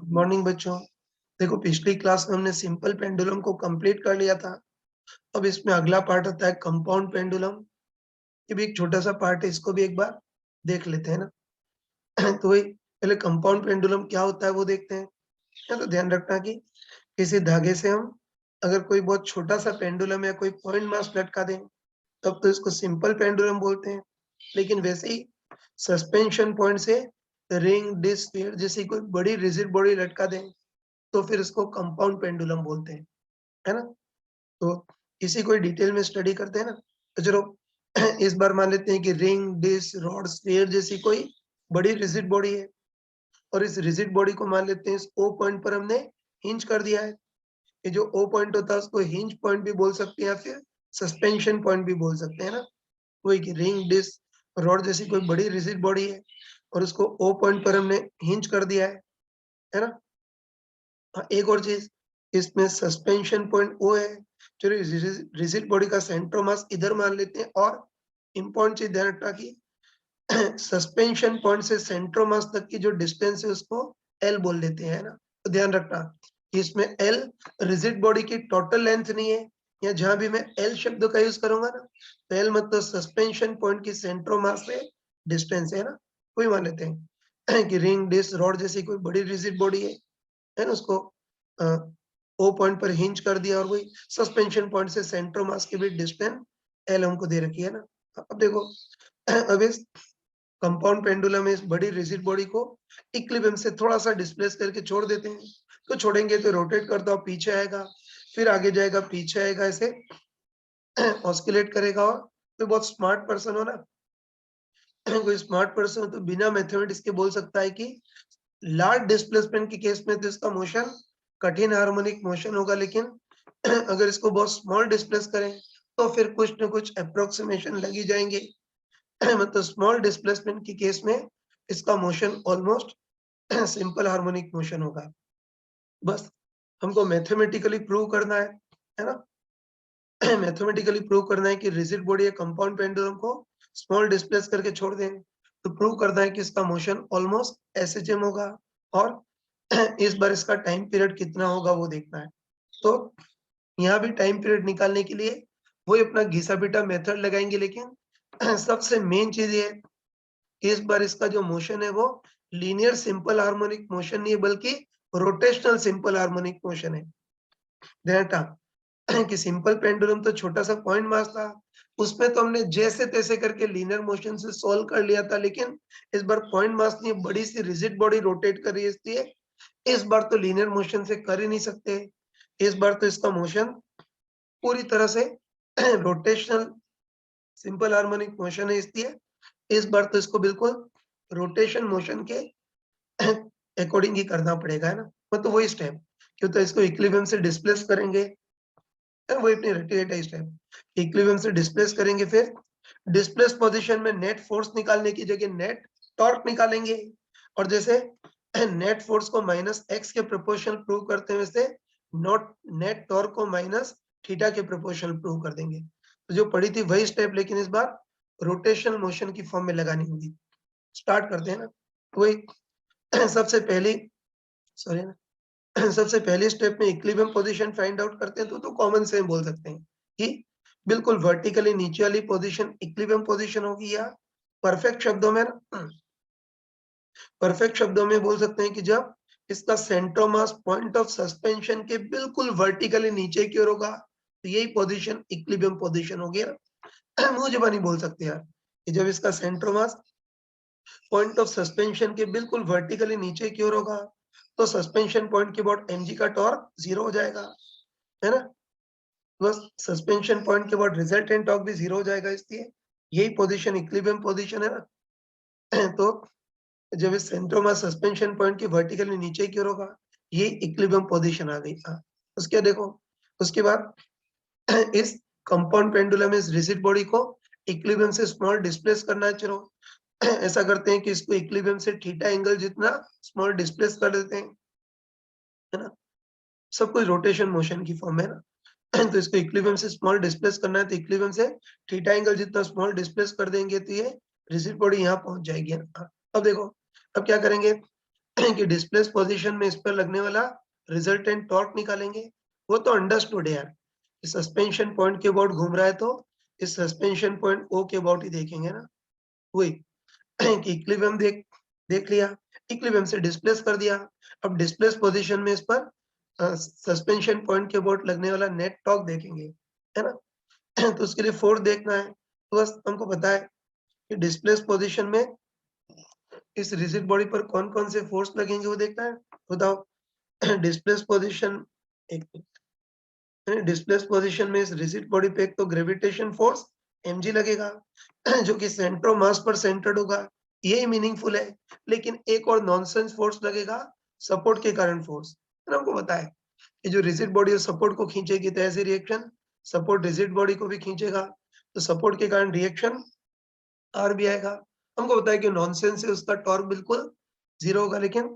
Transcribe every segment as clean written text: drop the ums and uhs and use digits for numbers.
Good morning बच्चों। देखो पिछली क्लास में हमने सिंपल पेंडुलम को कंप्लीट कर लिया था। अब इसमें अगला पार्ट होता है कंपाउंड पेंडुलम। ये भी एक छोटा सा पार्ट है, इसको भी एक बार देख लेते हैं ना। तो वही पहले कंपाउंड पेंडुलम क्या होता है वो देखते हैं। तो ध्यान रखना कि किसी धागे से हम अगर कोई बहुत छोटा सा पेंडुलम या कोई पॉइंट मास लटका दें तब तो इसको सिंपल पेंडुलम बोलते हैं। लेकिन वैसे ही सस्पेंशन पॉइंट से रिंग डिस्क स्फीयर जैसी कोई बड़ी रिजिड बॉडी लटका दें तो फिर इसको कंपाउंड पेंडुलम बोलते हैं, है ना। तो इसी को डिटेल में स्टडी करते हैं ना। तो चलो इस बार मान लेते हैं कि रिंग डिस्क रॉड स्फीयर जैसी कोई बड़ी रिजिड बॉडी है और इस रिजिड बॉडी को मान लेते हैं इस ओ पॉइंट पर हमने हिंज कर दिया है। ये जो ओ पॉइंट होता है उसको हिंज पॉइंट भी बोल सकते हैं या फिर सस्पेंशन पॉइंट भी बोल सकते हैं ना। वही कि रिंग डिस्क रॉड जैसी कोई बड़ी रिजिड बॉडी है और उसको ओ पॉइंट पर हमने हिंज कर दिया है ना। हाँ, एक और चीज इसमें सस्पेंशन पॉइंट वो है। चलो रिजिड बॉडी का सेंटर मास इधर मान लेते हैं और इम्पोर्टेंट चीज ध्यान रखना कि सस्पेंशन पॉइंट से सेंट्रो मास तक की जो डिस्टेंस है उसको एल बोल देते हैं ना। तो ध्यान रखना कि इसमें एल रिजिड बॉडी की टोटल लेंथ नहीं है। या जहां भी मैं एल शब्द का यूज करूंगा ना तो एल मतलब सस्पेंशन पॉइंट की सेंट्रो मास से डिस्टेंस है ना। कोई मान लेते हैं कि रिंग डिस्क रॉड जैसी कोई बड़ी रिजिड बॉडी है ना। उसको ओ पॉइंट पर हिंज कर दिया और वही सस्पेंशन पॉइंट से सेंट्रो मास के बीच डिस्टेंस एल हमको दे रखी है ना। अब देखो अब इस कंपाउंड पेंडुलम में इस बड़ी रिजिड बॉडी को इक्विलिब्रियम से थोड़ा सा डिस्प्लेस करके छोड़ देते हैं। तो छोड़ेंगे तो रोटेट करता हुआ पीछे आएगा, फिर आगे जाएगा, पीछे आएगा, ऐसे ऑस्किलेट करेगा। और कोई बहुत स्मार्ट पर्सन हो ना कोई स्मार्ट पर्सन हो तो बिना मैथमेटिक्स के बोल सकता है कि लार्ज डिस्प्लेसमेंट के केस में तो इसका मोशन कठिन हार्मोनिक मोशन होगा, लेकिन अगर इसको बहुत स्मॉल डिस्प्लेस करें तो फिर कुछ न कुछ अप्रोक्सीमेशन लगी जाएंगे। मतलब स्मॉल डिस्प्लेसमेंट के केस में इसका motion almost simple harmonic motion होगा। बस हमको मैथमेटिकली प्रूव करना है ना। मैथमेटिकली प्रूव करना है कि रिजिड बॉडी या कंपाउंड पेंडुलम को स्मॉल डिस्प्लेस करके छोड़ दें तो प्रूव करना है कि इसका मोशन ऑलमोस्ट एसएचएम होगा। और इस बार इसका टाइम पीरियड कितना होगा वो देखना है। तो यहाँ भी टाइम पीरियड निकालने के लिए वही अपना घिसा पीटा मेथड लगाएंगे, लेकिन सबसे मेन चीज ये कि इस बार इसका जो मोशन है वो लीनियर सिंपल हार्मोनिक मोशन नहीं है बल्कि रोटेशनल सिंपल हार्मोनिक मोशन है। ध्यान रखना कि सिंपल पेंडुलम तो छोटा सा पॉइंट मास था, उसमें तो हमने जैसे तैसे करके लीनियर मोशन से सॉल्व कर लिया था। लेकिन इस बार पॉइंट मास नहीं, बड़ी सी रिजिड बॉडी रोटेट कर रही है, इसलिए इस बार तो लीनियर मोशन से कर ही नहीं सकते। इस बार तो इसका मोशन पूरी तरह से रोटेशनल सिंपल हार्मोनिक मोशन है, इसलिए इस बार तो इसको बिल्कुल रोटेशन मोशन के अकॉर्डिंग ही करना पड़ेगा, है ना। मतलब वही स्टेप क्यों तो इसको इक्विलिब्रियम से डिस्प्लेस करेंगे, वही अपनी रटी स्टेप इक्विलिब्रियम से डिस्प्लेस करेंगे। फिर डिस्प्लेस पोजीशन में नेट फोर्स निकालने की जगह नेट टॉर्क निकालेंगे। और जैसे नेट फोर्स को माइनस एक्स के प्रोपोर्शनल प्रूव करते हैं वैसे नॉट नेट टॉर्क को माइनस थीटा के प्रोपोर्शनल प्रूव कर देंगे। तो जो पड़ी थी वही स्टेप, लेकिन इस बार रोटेशनल मोशन की फॉर्म में लगानी होगी। स्टार्ट करते हैं ना। वही सबसे पहली सॉरी ना सबसे पहले स्टेप में इक्विलिब्रियम पोजीशन फाइंड आउट करते हैं तो कॉमन से बोल सकते हैं कि बिल्कुल वर्टिकली नीचे वाली पोजीशन इक्विलिब्रियम पोजीशन होगी, या परफेक्ट शब्दों में ना परफेक्ट शब्दों में बोल सकते हैं कि जब इसका centre mass point of suspension के बिल्कुल वर्टिकली नीचे की ओर होगा तो यही पोजीशन इक्विलिब्रियम पोजीशन होगी ना। मुंह जबानी बोल सकते हैं यार कि जब इसका centre mass point of suspension के बिल्कुल वर्टिकली नीचे की ओर होगा तो सस्पेंशन पॉइंट के बाद mg का टॉर्क 0 हो जाएगा, है ना। बस सस्पेंशन पॉइंट के बाद रिजल्टेंट टॉर्क भी 0 हो जाएगा, इसलिए यही पोजीशन इक्विलिब्रियम पोजीशन है ना। तो जब इस सेंटर मास सस्पेंशन पॉइंट के वर्टिकली नीचे की ओर होगा ये इक्विलिब्रियम पोजीशन आ गई था। उसके देखो उसके बाद इस कंपाउंड पेंडुलम इस रिजिड बॉडी को इक्विलिब्रियम से स्मॉल डिस्प्लेस करना है। चलो ऐसा करते हैं कि इसको इक्विलिब्रियम से थीटा एंगल जितना स्मॉल डिस्प्लेस कर देते हैं, है ना। सब कुछ रोटेशन मोशन की फॉर्म है ना। तो इसको इक्विलिब्रियम से स्मॉल डिस्प्लेस करना है तो इक्विलिब्रियम से थीटा एंगल जितना स्मॉल डिस्प्लेस कर देंगे तो ये रिजिड बॉडी यहाँ पहुंच जाएगी। अब देखो अब क्या करेंगे, कि डिस्प्लेस पोजीशन में इस पर लगने वाला रिजल्टेंट टॉर्क निकालेंगे, वो तो अंडरस्टूड है यार। सस्पेंशन पॉइंट के अबाउट घूम रहा है तो इस सस्पेंशन पॉइंट ओ के अबाउट ही देखेंगे ना। वही कि इक्विलिब्रियम देख देख लिया, इक्विलिब्रियम से डिस्प्लेस कर दिया। अब डिस्प्लेस पोजीशन में इस पर सस्पेंशन पॉइंट के अबाउट लगने वाला नेट टॉर्क देखेंगे, है ना। तो उसके लिए फोर्स देखना है, तो बस हमको पता है कि डिस्प्लेस पोजीशन में इस रिजिड बॉडी पर कौन-कौन से फोर्स लगेंगे वो देखना है। बताओ डिस्प्लेस पोजीशन, एक डिस्प्लेस पोजीशन में इस रिजिड बॉडी पे एक तो ग्रेविटेशन फोर्स mg लगेगा जो कि सेंटर ऑफ मास पर सेंटर्ड होगा, यही मीनिंगफुल है। लेकिन एक और नॉनसेंस फोर्स लगेगा, सपोर्ट के कारण फोर्स, है ना। हमको पता है कि जो रिजिड बॉडी सपोर्ट को खींचेगी तो ऐसे रिएक्शन सपोर्ट रिजिड बॉडी को भी खींचेगा, तो सपोर्ट के कारण रिएक्शन आर भी आएगा। हमको पता है कि नॉनसेंस है उसका टॉर्क बिल्कुल जीरो होगा, लेकिन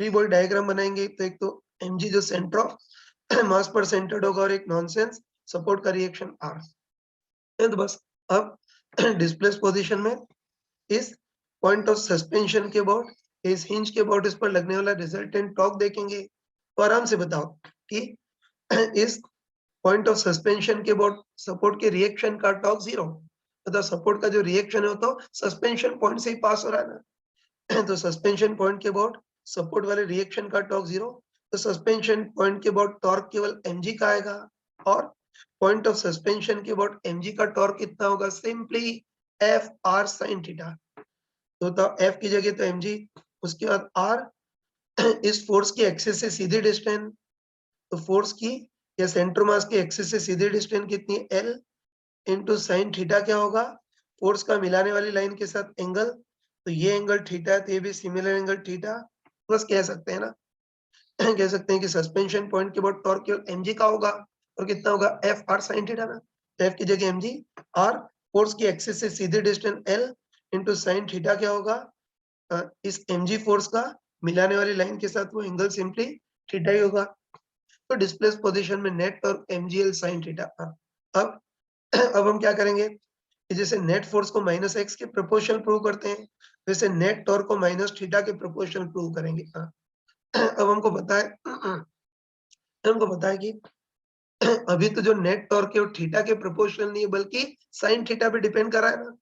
फ्री बॉडी डायग्राम बनाएंगे तो एक तो mg जो सेंटर ऑफ मास पर सेंटर्ड होगा और एक नॉनसेंस सपोर्ट का रिएक्शन आर। तो बस अब डिस्प्लेस पोजीशन में इस पॉइंट ऑफ सस्पेंशन के अबाउट, इस हिंज के अबाउट इस पर लगने वाला रिजल्टेंट टॉर्क देखेंगे। तो आराम से बताओ कि इस पॉइंट ऑफ सस्पेंशन के अबाउट सपोर्ट के रिएक्शन का टॉर्क जीरो, मतलब सपोर्ट का जो रिएक्शन है वो तो सस्पेंशन पॉइंट से ही पास हो रहा है ना। तो सस्पेंशन पॉइंट के अबाउट सपोर्ट वाले रिएक्शन का टॉर्क जीरो, तो सस्पेंशन पॉइंट के अबाउट टॉर्क केवल mg का आएगा, और पॉइंट ऑफ सस्पेंशन के अबाउट mg का टॉर्क कितना होगा, simply F R sine theta. तो एफ की जगह तो mg, उसके बाद आर इस फोर्स की एक्सिस से सीधी डिस्टेंस, तो फोर्स की या सेंटर मास की एक्सिस से सीधी डिस्टेंस कितनी है, एल इंटू साइन थीटा क्या होगा, फोर्स का मिलाने वाली लाइन के साथ एंगल, तो ये एंगल थीटा है तो ये भी सिमिलर एंगल थीटा। बस कह सकते हैं ना कह सकते हैं कि सस्पेंशन पॉइंट के बाद टॉर्क केवल mg का होगा, और कितना होगा, एफ आर साइन थीटा ना। एफ की जगह mg, आर फोर्स की एक्सिस से सीधे distance L into sine theta क्या होगा, इस mg फोर्स का मिलाने वाली लाइन के साथ वो एंगल सिंपली थीटा ही होगा। तो डिस्प्लेस पोजीशन में net torque mgl sine theta. अब अब हम क्या करेंगे कि जैसे नेट फोर्स को माइनस एक्स के प्रोपोर्शनल प्रूव करते हैं, वैसे नेट टॉर्क को माइनस थीटा के प्रोपोर्शनल प्रूव करेंगे। अब हमको पता है हमको पता है कि अभी तो जो नेट टॉर्क है वो थीटा के प्रोपोर्शनल नहीं है बल्कि साइन थीटा पे डिपेंड कर रहा है ना।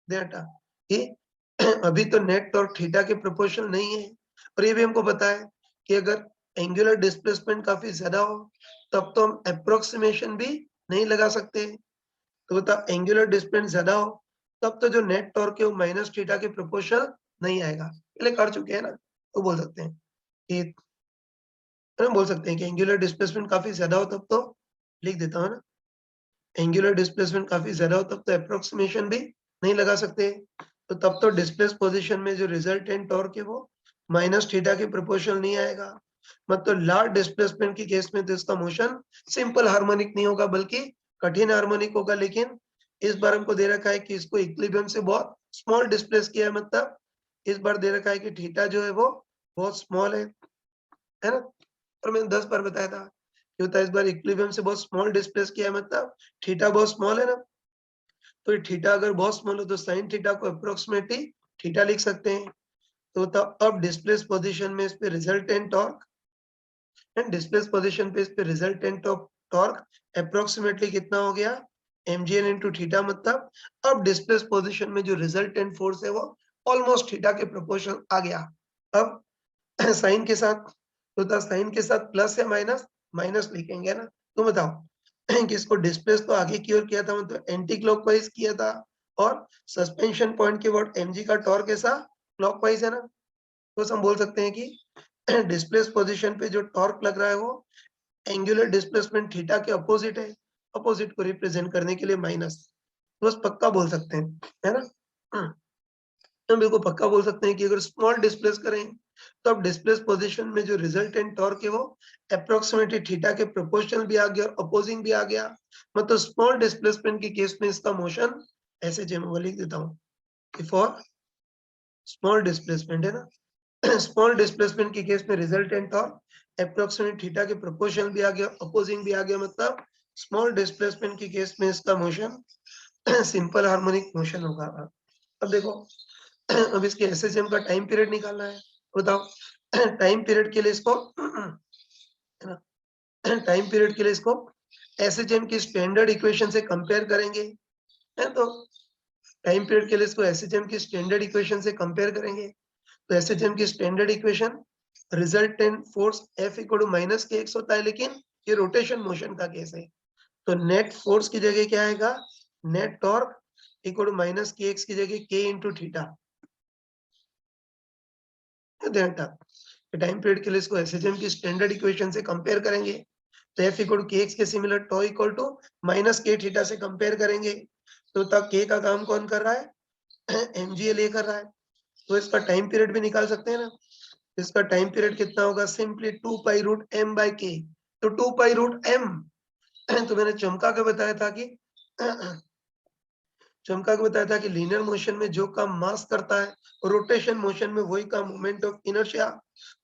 डेटा ये अभी तो नेट टॉर्क थीटा के प्रोपोर्शनल नहीं है, और ये भी हमको पता है कि अगर एंगुलर डिस्प्लेसमेंट काफी ज्यादा हो तब तो हम अप्रोक्सीमेशन भी नहीं लगा सकते। तो बता, एंगुलर डिस्प्लेसमेंट ज्यादा हो तब तो जो नेट टॉर्क है वो माइनस थीटा के प्रोपोर्शनल नहीं आएगा, पहले कर चुके हैं ना। तो बोल सकते हैं कि हम बोल सकते हैं कि एंगुलर डिस्प्लेसमेंट काफी ज्यादा हो तब तो, लिख देता हूँ ना, एंगुलर डिस्प्लेसमेंट काफी ज्यादा हो तब तो अप्रोक्सीमेशन भी नहीं लगा सकते। तो तब तो डिस्प्लेस पोजीशन में जो रिजल्टेंट टॉर्क है वो माइनस थीटा के प्रोपोर्शनल नहीं आएगा। मतलब लार्ज डिस्प्लेसमेंट की केस में तो इसका मोशन सिंपल हार्मोनिक नहीं होगा बल्कि कठिन हार्मोनिक होगा, लेकिन इस बार हमको दे रखा है कि इसको इक्विलिब्रियम से बहुत स्मॉल डिस्प्लेस किया है, मतलब इस बार दे रखा है कि थीटा जो है वो बहुत स्मॉल है ना। और मैंने 10 बार बताया था कि होता है इस बार इक्विलिब्रियम से बहुत स्मॉल डिस्प्लेस किया है, मतलब थीटा बहुत स्मॉल है ना। तो ये थीटा अगर बहुत स्मॉल हो तो साइन थीटा को अप्रोक्सीमेटली थीटा लिख सकते हैं। तो अब डिस्प्लेस पोजीशन में इस पे resultant torque and displace position पे इस पे रिजल्टेंट ऑफ टॉर्क अप्रोक्सीमेटली कितना हो गया, mgn इनटू थीटा। मतलब अब डिस्प्लेस पोजीशन में जो रिजल्टेंट फोर्स है वो ऑलमोस्ट थीटा के प्रोपोर्शन आ गया। अब साइन के साथ, तो साइन के साथ प्लस या माइनस, माइनस लिखेंगे ना। तो बताओ कि इसको डिस्प्लेस तो आगे की ओर किया था, मतलब एंटी क्लॉकवाइज किया था, और सस्पेंशन पॉइंट के वर्ड mg का टॉर्क कैसा, क्लॉकवाइज है ना। तो हम बोल सकते हैं कि डिस्प्लेस पोजीशन पे जो टॉर्क लग रहा है वो एंगुलर डिस्प्लेसमेंट थीटा के अपोजिट है, अपोजिट को रिप्रेजेंट करने के लिए माइनस। बस पक्का बोल सकते हैं, है ना। हम बिल्कुल पक्का बोल सकते हैं कि अगर स्मॉल डिस्प्लेस करें तो अब डिस्प्लेस पोजीशन में जो रिजल्टेंट टॉर्क है वो अप्रोक्सीमेटली थीटा के प्रोपोर्शनल भी आ गया और अपोजिंग भी आ गया। मतलब स्मॉल डिस्प्लेसमेंट के केस में इसका मोशन ऐसे जैसे लिख देता हूँ, फॉर स्मॉल डिस्प्लेसमेंट, है ना। स्मॉल डिस्प्लेसमेंट के केस में रिजल्टेंट टॉर्क अप्रोक्सीमेट थीटा के प्रोपोर्शनल भी आ गया, अपोजिंग भी आ गया। मतलब स्मॉल डिस्प्लेसमेंट के केस में इसका मोशन सिंपल हार्मोनिक मोशन होगा। अब देखो अब इसके एसएसएम का टाइम पीरियड निकालना है। बताओ टाइम पीरियड के लिए इसको है ना, टाइम पीरियड के लिए इसको एसएचएम की स्टैंडर्ड इक्वेशन से कंपेयर करेंगे, है तो टाइम पीरियड के लिए इसको एसएचएम की स्टैंडर्ड इक्वेशन से कंपेयर करेंगे। तो एसएचएम की standard equation resultant force F equal to minus K X होता है, लेकिन ये रोटेशन मोशन का केस है, तो नेट फोर्स की जगह क्या आएगा, net torque equal to minus K X की जगह के इंटू थीटा। टाइम पीरियड के लिए इसको एसएचएम की स्टैंडर्ड इक्वेशन से कंपेयर करेंगे, तो F equal to K X के similar tau equal to minus K theta से कंपेयर करेंगे। तो तब के का काम कौन कर रहा है, एमजीएल कर रहा है, तो इसका टाइम पीरियड भी निकाल सकते हैं ना। इसका टाइम पीरियड कितना होगा, simply 2 pi root M by K. तो 2 पाई रूट एम तो मैंने चमका के बताया था कि लीनियर मोशन में जो काम मास करता है, रोटेशन मोशन में वही काम मोमेंट ऑफ इनर्शिया।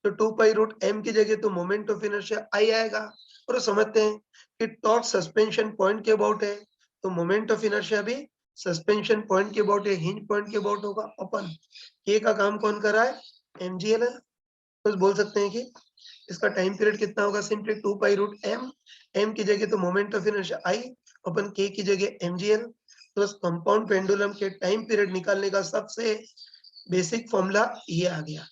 तो 2 पाई रूट एम की जगह तो मोमेंट ऑफ इनर्शिया आई आएगा, और समझते हैं कि टॉर्क सस्पेंशन पॉइंट के अबाउट है, तो मोमेंट ऑफ इनर्शिया भी सस्पेंशन पॉइंट के अबाउट है, हिंज पॉइंट के अबाउट होगा। अपन के का काम कौन कर रहा है, एमजीएल है, तो बोल सकते हैं कि इसका टाइम पीरियड कितना होगा, simply 2 pi root M, M की जगह तो मोमेंट ऑफ इनर्शिया आई, अपन के की जगह एमजीएल। तो कंपाउंड पेंडुलम के टाइम पीरियड निकालने का सबसे बेसिक फॉर्मूला ये आ गया।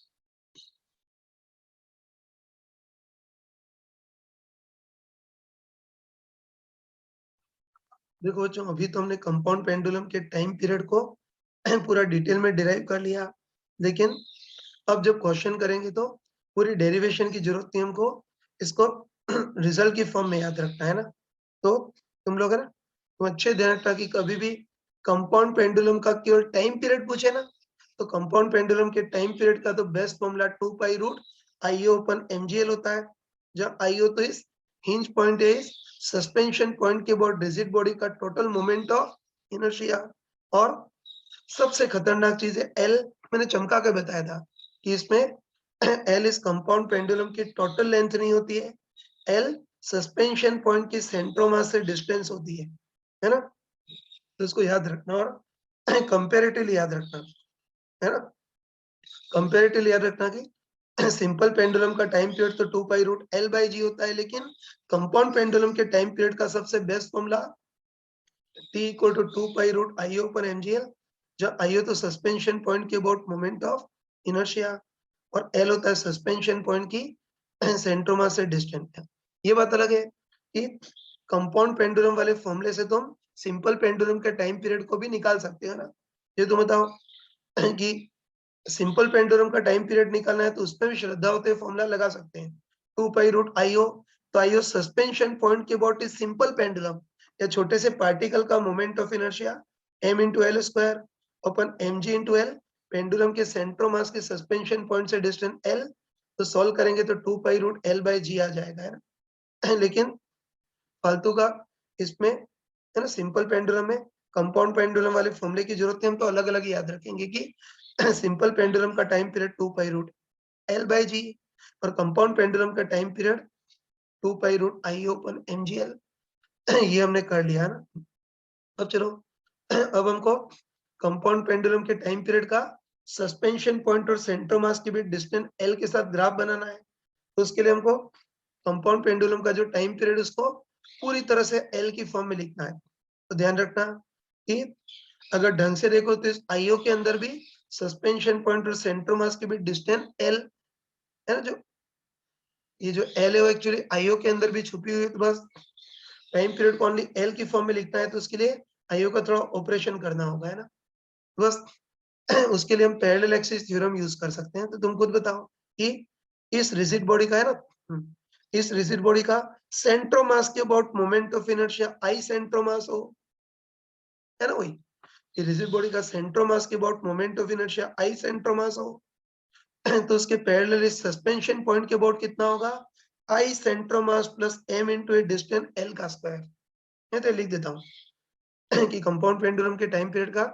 देखो बच्चों, अभी तो हमने कंपाउंड पेंडुलम के टाइम पीरियड को पूरा डिटेल में डिराइव कर लिया, लेकिन अब जब क्वेश्चन करेंगे तो पूरी डेरिवेशन की जरूरत नहीं हमको, इसको रिजल्ट की फॉर्म में याद रखना है ना। तो तुम लोग है ना, तुम अच्छे ध्यान रखना कि कभी भी कंपाउंड पेंडुलम का केवल टाइम पीरियड पूछे ना, तो कंपाउंड पेंडुलम के टाइम पीरियड का तो best formula 2 pi root IO upon MGL होता है, जब आईओ तो इस हिंज पॉइंट है, इस सस्पेंशन पॉइंट के अबाउट रिजिड बॉडी का टोटल मोमेंट ऑफ इनर्शिया। और सबसे खतरनाक चीज है एल, मैंने चमका के बताया था कि इसमें एल इस कंपाउंड पेंडुलम की टोटल लेंथ नहीं होती है, एल सस्पेंशन पॉइंट की सेंट्रोमास से डिस्टेंस होती है ना। तो इसको याद रखना, और कंपेरेटिवली याद रखना, है ना, कंपेरेटिवली याद रखना कि सिंपल पेंडुलम का टाइम पीरियड तो 2 pi root L by G होता है, लेकिन कंपाउंड पेंडुलम के टाइम पीरियड का सबसे best formula T equal to 2 pi root IO पर एमजीएल, जब आईओ तो सस्पेंशन पॉइंट के अबाउट मोमेंट ऑफ इनर्शिया, और एल होता है सस्पेंशन पॉइंट की सेंट्रोमास से डिस्टेंस है। ये बात अलग है कि कंपाउंड पेंडुलम वाले फॉर्मूले से तुम सिंपल पेंडुलम के टाइम पीरियड को भी निकाल सकते हो ना। ये तुम बताओ कि सिंपल पेंडुलम का टाइम पीरियड निकालना है, तो उसमें भी श्रद्धा होते फॉर्मूला लगा सकते हैं, 2 पाई रूट आईओ, तो आईओ सस्पेंशन पॉइंट के अबाउट इज सिंपल पेंडुलम या छोटे से पार्टिकल का moment of inertia m into L square upon M G into L, pendulum के सेंट्रोमास के सस्पेंशन पॉइंट से डिस्टेंस l, तो सॉल्व करेंगे तो 2 pi root L by G आ जाएगा, है ना। लेकिन फालतू का इसमें, है ना, सिंपल पेंडुलम में कंपाउंड पेंडुलम वाले फॉर्मूले की जरूरत है, हम तो अलग अलग याद रखेंगे कि सिंपल पेंडुलम का time period 2 pi root L by g, और कंपाउंड पेंडुलम का time period 2 pi root I upon MGL. ये हमने कर लिया ना। अब चलो, अब हमको कंपाउंड पेंडुलम के टाइम पीरियड का सस्पेंशन पॉइंट और सेंट्रोमास के बीच डिस्टेंस एल के साथ ग्राफ बनाना है, तो उसके लिए हमको कंपाउंड पेंडुलम का जो टाइम पीरियड उसको पूरी तरह से एल की फॉर्म में लिखना है। तो ध्यान रखना कि अगर ढंग से देखो तो इस आईओ के अंदर भी सस्पेंशन पॉइंट और सेंट्रोमास के बीच डिस्टेंस एल, है ना, जो ये जो एल है वो एक्चुअली आईओ के अंदर भी छुपी हुई है, तो बस टाइम पीरियड को ओनली एल की फॉर्म में लिखना है, तो उसके लिए आईओ का थोड़ा ऑपरेशन करना होगा, है ना। बस उसके लिए हम पैरेलल एक्सिस थ्योरम यूज कर सकते हैं। तो तुम खुद बताओ कि इस रिजिड बॉडी का, है ना, इस रिजिड बॉडी का सेंट्रोमास के about moment of inertia I centre of mass हो, है ना, वही रिजिड बॉडी का सेंट्रोमास के about moment of inertia I centre of mass हो, तो उसके पैरेलल सस्पेंशन पॉइंट के अबाउट कितना होगा, I centre of mass plus m into a distance l का स्क्वायर। मैं तो लिख देता हूँ कि कंपाउंड पेंडुलम के टाइम पीरियड का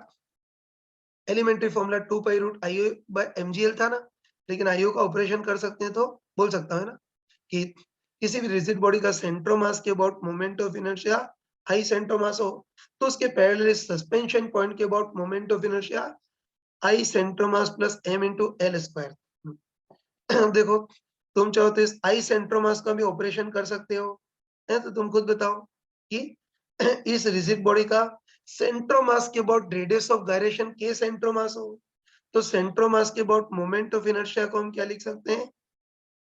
elementary formula 2 pi root IO by MGL था ना, लेकिन आईओ का ऑपरेशन कर सकते हैं, तो बोल सकता हूँ, है ना, कि किसी भी रिजिड बॉडी का सेंट्रोमास के about moment of inertia I centre of mass हो, तो उसके पैरेलल सस्पेंशन पॉइंट के about moment of inertia I centre of mass plus m into L square. देखो, तुम चाहो तो इस आई सेंट्रोमास का भी ऑपरेशन कर सकते हो, है? तो तुम खुद बताओ कि इस रिजिड बॉडी का सेंट्रोमास के अबाउट रेडियस ऑफ गायरेशन के सेंट्रोमास हो, तो सेंट्रोमास के अबाउट मोमेंट ऑफ इनर्शिया को हम क्या लिख सकते हैं?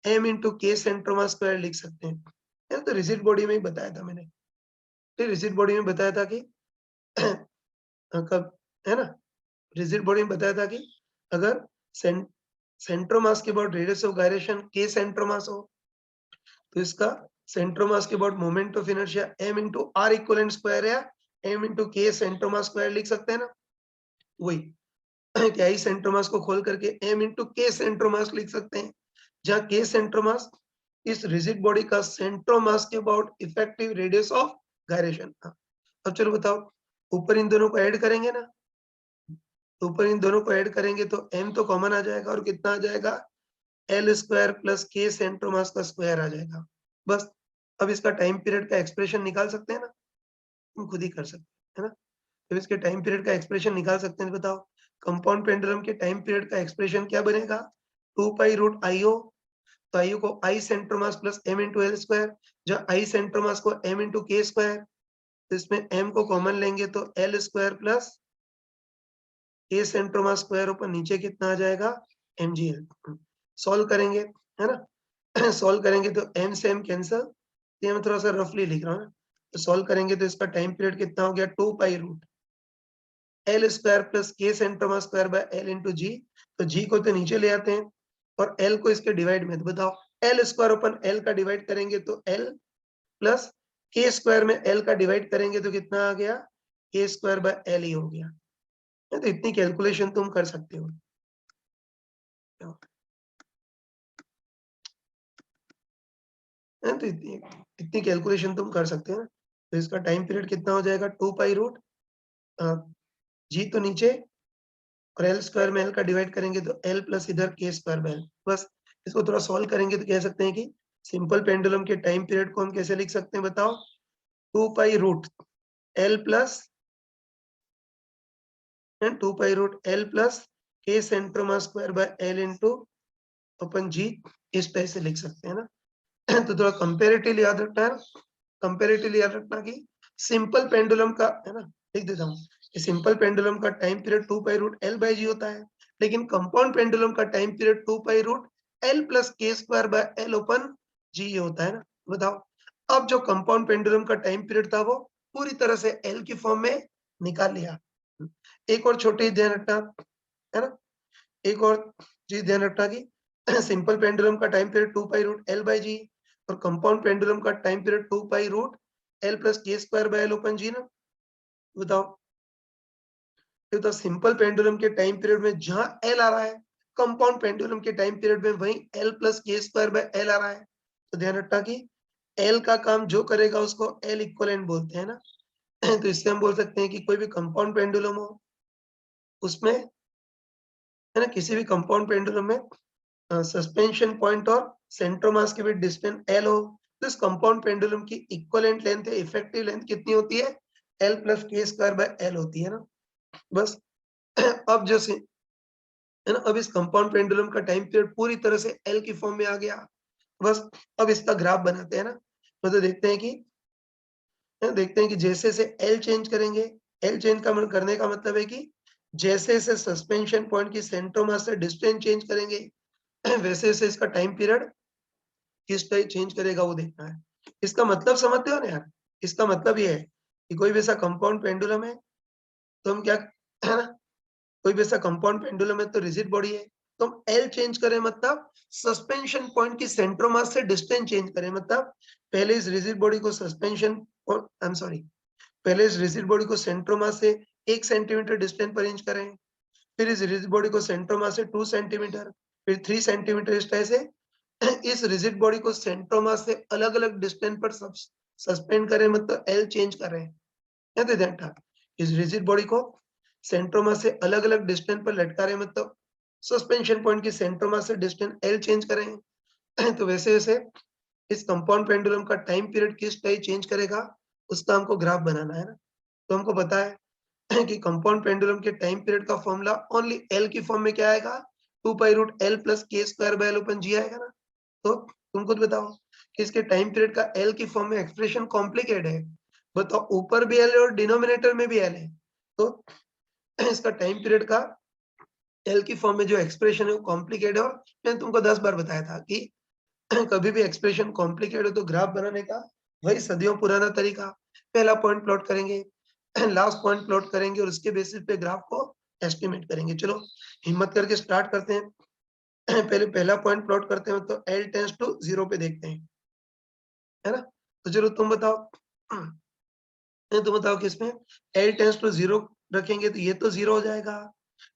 m into K centre of mass square लिख सकते हैं। है? तो रिजिड बॉडी में ही बताया था मैंने। तो रिजिड बॉडी में बताया था कि कब, है ना? रिजिड बॉडी में बताया था कि अगर सेंट्रोमास के अबाउट रेडियस ऑफ गायरेशन के सेंट्रोमास हो, तो इसका सेंट्रोमास के about moment of inertia m into R equivalent square या m into K centre of mass square लिख सकते हैं ना? वही कि आई सेंट्रोमास को खोल करके m इंटू के सेंट्रोमास लिख सकते हैं, जहाँ के सेंट्रोमास इस रिजिड बॉडी का सेंट्रोमास के about effective radius of gyration. अब चलो बताओ, ऊपर इन दोनों को ऐड करेंगे ना, ऊपर इन दोनों को ऐड करेंगे तो m तो कॉमन आ जाएगा और कितना आ जाएगा? एल स्क्वायर प्लस के सेंट्रोमास का स्क्वायर आ जाएगा। बस अब इसका टाइम पीरियड का एक्सप्रेशन निकाल सकते हैं ना? तुम खुद ही कर सकते हैं ना? तो इसके टाइम पीरियड का एक्सप्रेशन निकाल सकते हैं, बताओ। कंपाउंड पेंडुलम के टाइम पीरियड का एक्सप्रेशन क्या बनेगा? 2 पाई रूट IO, तो IO को I centre of mass plus m into L square, जहाँ I सेंट्रोमास को m इंटू के स्क्वायर, तो इसमें m को कॉमन लेंगे तो एल स्क्वायर प्लस के सेंट्रोमास स्क्वायर, ऊपर नीचे कितना आ जाएगा? mgl। सॉल्व करेंगे, है ना? सॉल्व करेंगे तो m से m कैंसल, ये मैं थोड़ा सा रफली लिख रहा हूँ ना। तो सॉल्व करेंगे तो इसका टाइम पीरियड कितना हो गया? 2 pi root L square plus K centre of mass square by L into G. तो जी को तो नीचे ले आते हैं और एल को इसके डिवाइड में, तो बताओ एल स्क्वायर अपन एल का डिवाइड करेंगे तो एल प्लस के स्क्वायर में एल का डिवाइड करेंगे तो कितना आ गया? के स्क्वायर बाय एल ही हो गया। तो इतनी कैलकुलेशन तुम कर सकते हो। तो इतनी कैलकुलेशन तुम कर सकते हो ना। तो इसका टाइम पीरियड कितना हो जाएगा? 2 पाई रूट जी तो नीचे और एल स्क्वायर में एल का डिवाइड करेंगे तो एल प्लस इधर के स्क्वायर बाय एल। बस इसको थोड़ा सॉल्व करेंगे तो कह सकते हैं कि सिंपल पेंडुलम के टाइम पीरियड को हम कैसे लिख सकते हैं, बताओ? 2 pi root L plus 2 pi root L plus K centre of mass square by L into upon G, इस तरह से लिख सकते हैं ना। तो थोड़ा कंपेरेटिवली याद रखना है, कंपेरेटिवली याद रखना कि सिंपल पेंडुलम का, है ना, लिख देता हूँ कि सिंपल पेंडुलम का time period 2 pi root l by g होता है, लेकिन कंपाउंड पेंडुलम का time period 2 pi root L plus के square by L upon g होता है ना। बताओ, अब जो कंपाउंड पेंडुलम का टाइम पीरियड था वो पूरी तरह से एल की फॉर्म में निकाल लिया। एक और छोटी ध्यान रखना, है ना, एक और चीज ध्यान रखना कि सिंपल पेंडुलम का time period 2 pi root l by g और कंपाउंड पेंडुलम का time period 2 pi root L plus के square by L upon g ना। बताओ, ये तो सिंपल पेंडुलम के टाइम पीरियड में जहां एल आ रहा है, कंपाउंड पेंडुलम के टाइम पीरियड में वही एल प्लस के स्क्वायर बाय एल आ रहा है। तो ध्यान रखना कि एल का काम जो करेगा उसको एल इक्वलेंट बोलते हैं ना। तो इससे हम बोल सकते हैं कि कोई भी कंपाउंड पेंडुलम हो, उसमें, है ना, किसी भी कंपाउंड पेंडुलम में सस्पेंशन पॉइंट और सेंटर मास के बीच डिस्टेंस एल हो, तो इस कंपाउंड पेंडुलम की इक्विवेलेंट लेंथ है, इफेक्टिव लेंथ कितनी होती है? एल प्लस के स्क्वायर बाय एल होती है ना। बस अब जैसे, है ना, अब इस कंपाउंड पेंडुलम का टाइम पीरियड पूरी तरह से एल की फॉर्म में आ गया। बस अब इसका ग्राफ बनाते हैं ना। तो देखते हैं कि, देखते हैं कि जैसे से एल चेंज करेंगे, एल चेंज का करने का मतलब है कि जैसे जैसे सस्पेंशन पॉइंट की सेंटर मास से डिस्टेंस चेंज करेंगे, वैसे वैसे इसका टाइम पीरियड किस टाइप चेंज करेगा वो देखना है। इसका मतलब समझते हो ना यार? इसका मतलब ये है कि कोई भी ऐसा कंपाउंड पेंडुलम है, तो हम क्या, है ना, कोई भी ऐसा कंपाउंड पेंडुलम है तो रिजिड बॉडी है, तो हम एल चेंज करें मतलब सस्पेंशन पॉइंट की सेंटर मास से डिस्टेंस चेंज करें, मतलब पहले इस रिजिड बॉडी को सस्पेंशन, आई एम सॉरी, पहले इस रिजिड बॉडी को सेंटर मास से 1 सेंटीमीटर डिस्टेंस पर अरेंज करें, फिर इस रिजिड बॉडी को सेंटर मास से 2 सेंटीमीटर, फिर 3 सेंटीमीटर, इस तरह से इस रिजिड बॉडी को सेंट्रोमा से अलग-अलग डिस्टेंस पर सस्पेंड करें, मतलब एल चेंज करें। या तो ध्यान रखना, इस रिजिड बॉडी को सेंट्रोमा से अलग-अलग डिस्टेंस पर लटका रहे, मतलब सस्पेंशन पॉइंट की सेंट्रोमा से डिस्टेंस एल चेंज करें। तो वैसे-वैसे इस कंपाउंड पेंडुलम का टाइम पीरियड किस टाइप चेंज करेगा, उसका हमको ग्राफ बनाना है ना। तो हमको पता है कि कंपाउंड पेंडुलम के टाइम पीरियड का फॉर्मूला ओनली एल की फॉर्म में क्या आएगा? 2 पाई रूट एल प्लस के स्क्वायर बाय एल ओपन जी आएगा ना। तो तुम खुद बताओ कि इसके टाइम पीरियड का एल की फॉर्म में एक्सप्रेशन कॉम्प्लिकेटेड है। बताओ ऊपर भी एल है और डिनोमिनेटर में भी एल है, तो इसका टाइम पीरियड का एल की फॉर्म में जो एक्सप्रेशन है वो कॉम्प्लिकेटेड है। और मैंने तुमको 10 बार बताया था कि कभी भी एक्सप्रेशन कॉम्प्लिकेटेड हो तो ग्राफ बनाने का वही सदियों पुराना तरीका, पहला पॉइंट प्लॉट करेंगे, लास्ट पॉइंट प्लॉट करेंगे और उसके बेसिस पे ग्राफ को एस्टिमेट करेंगे। चलो हिम्मत करके स्टार्ट करते हैं। पहले पहला पॉइंट प्लॉट करते हैं, तो एल टेंस टू 0 पे देखते हैं, है ना। तो चलो तुम बताओ, तुम बताओ कि इसमें एल टेंस टू 0 रखेंगे तो ये तो 0 हो जाएगा,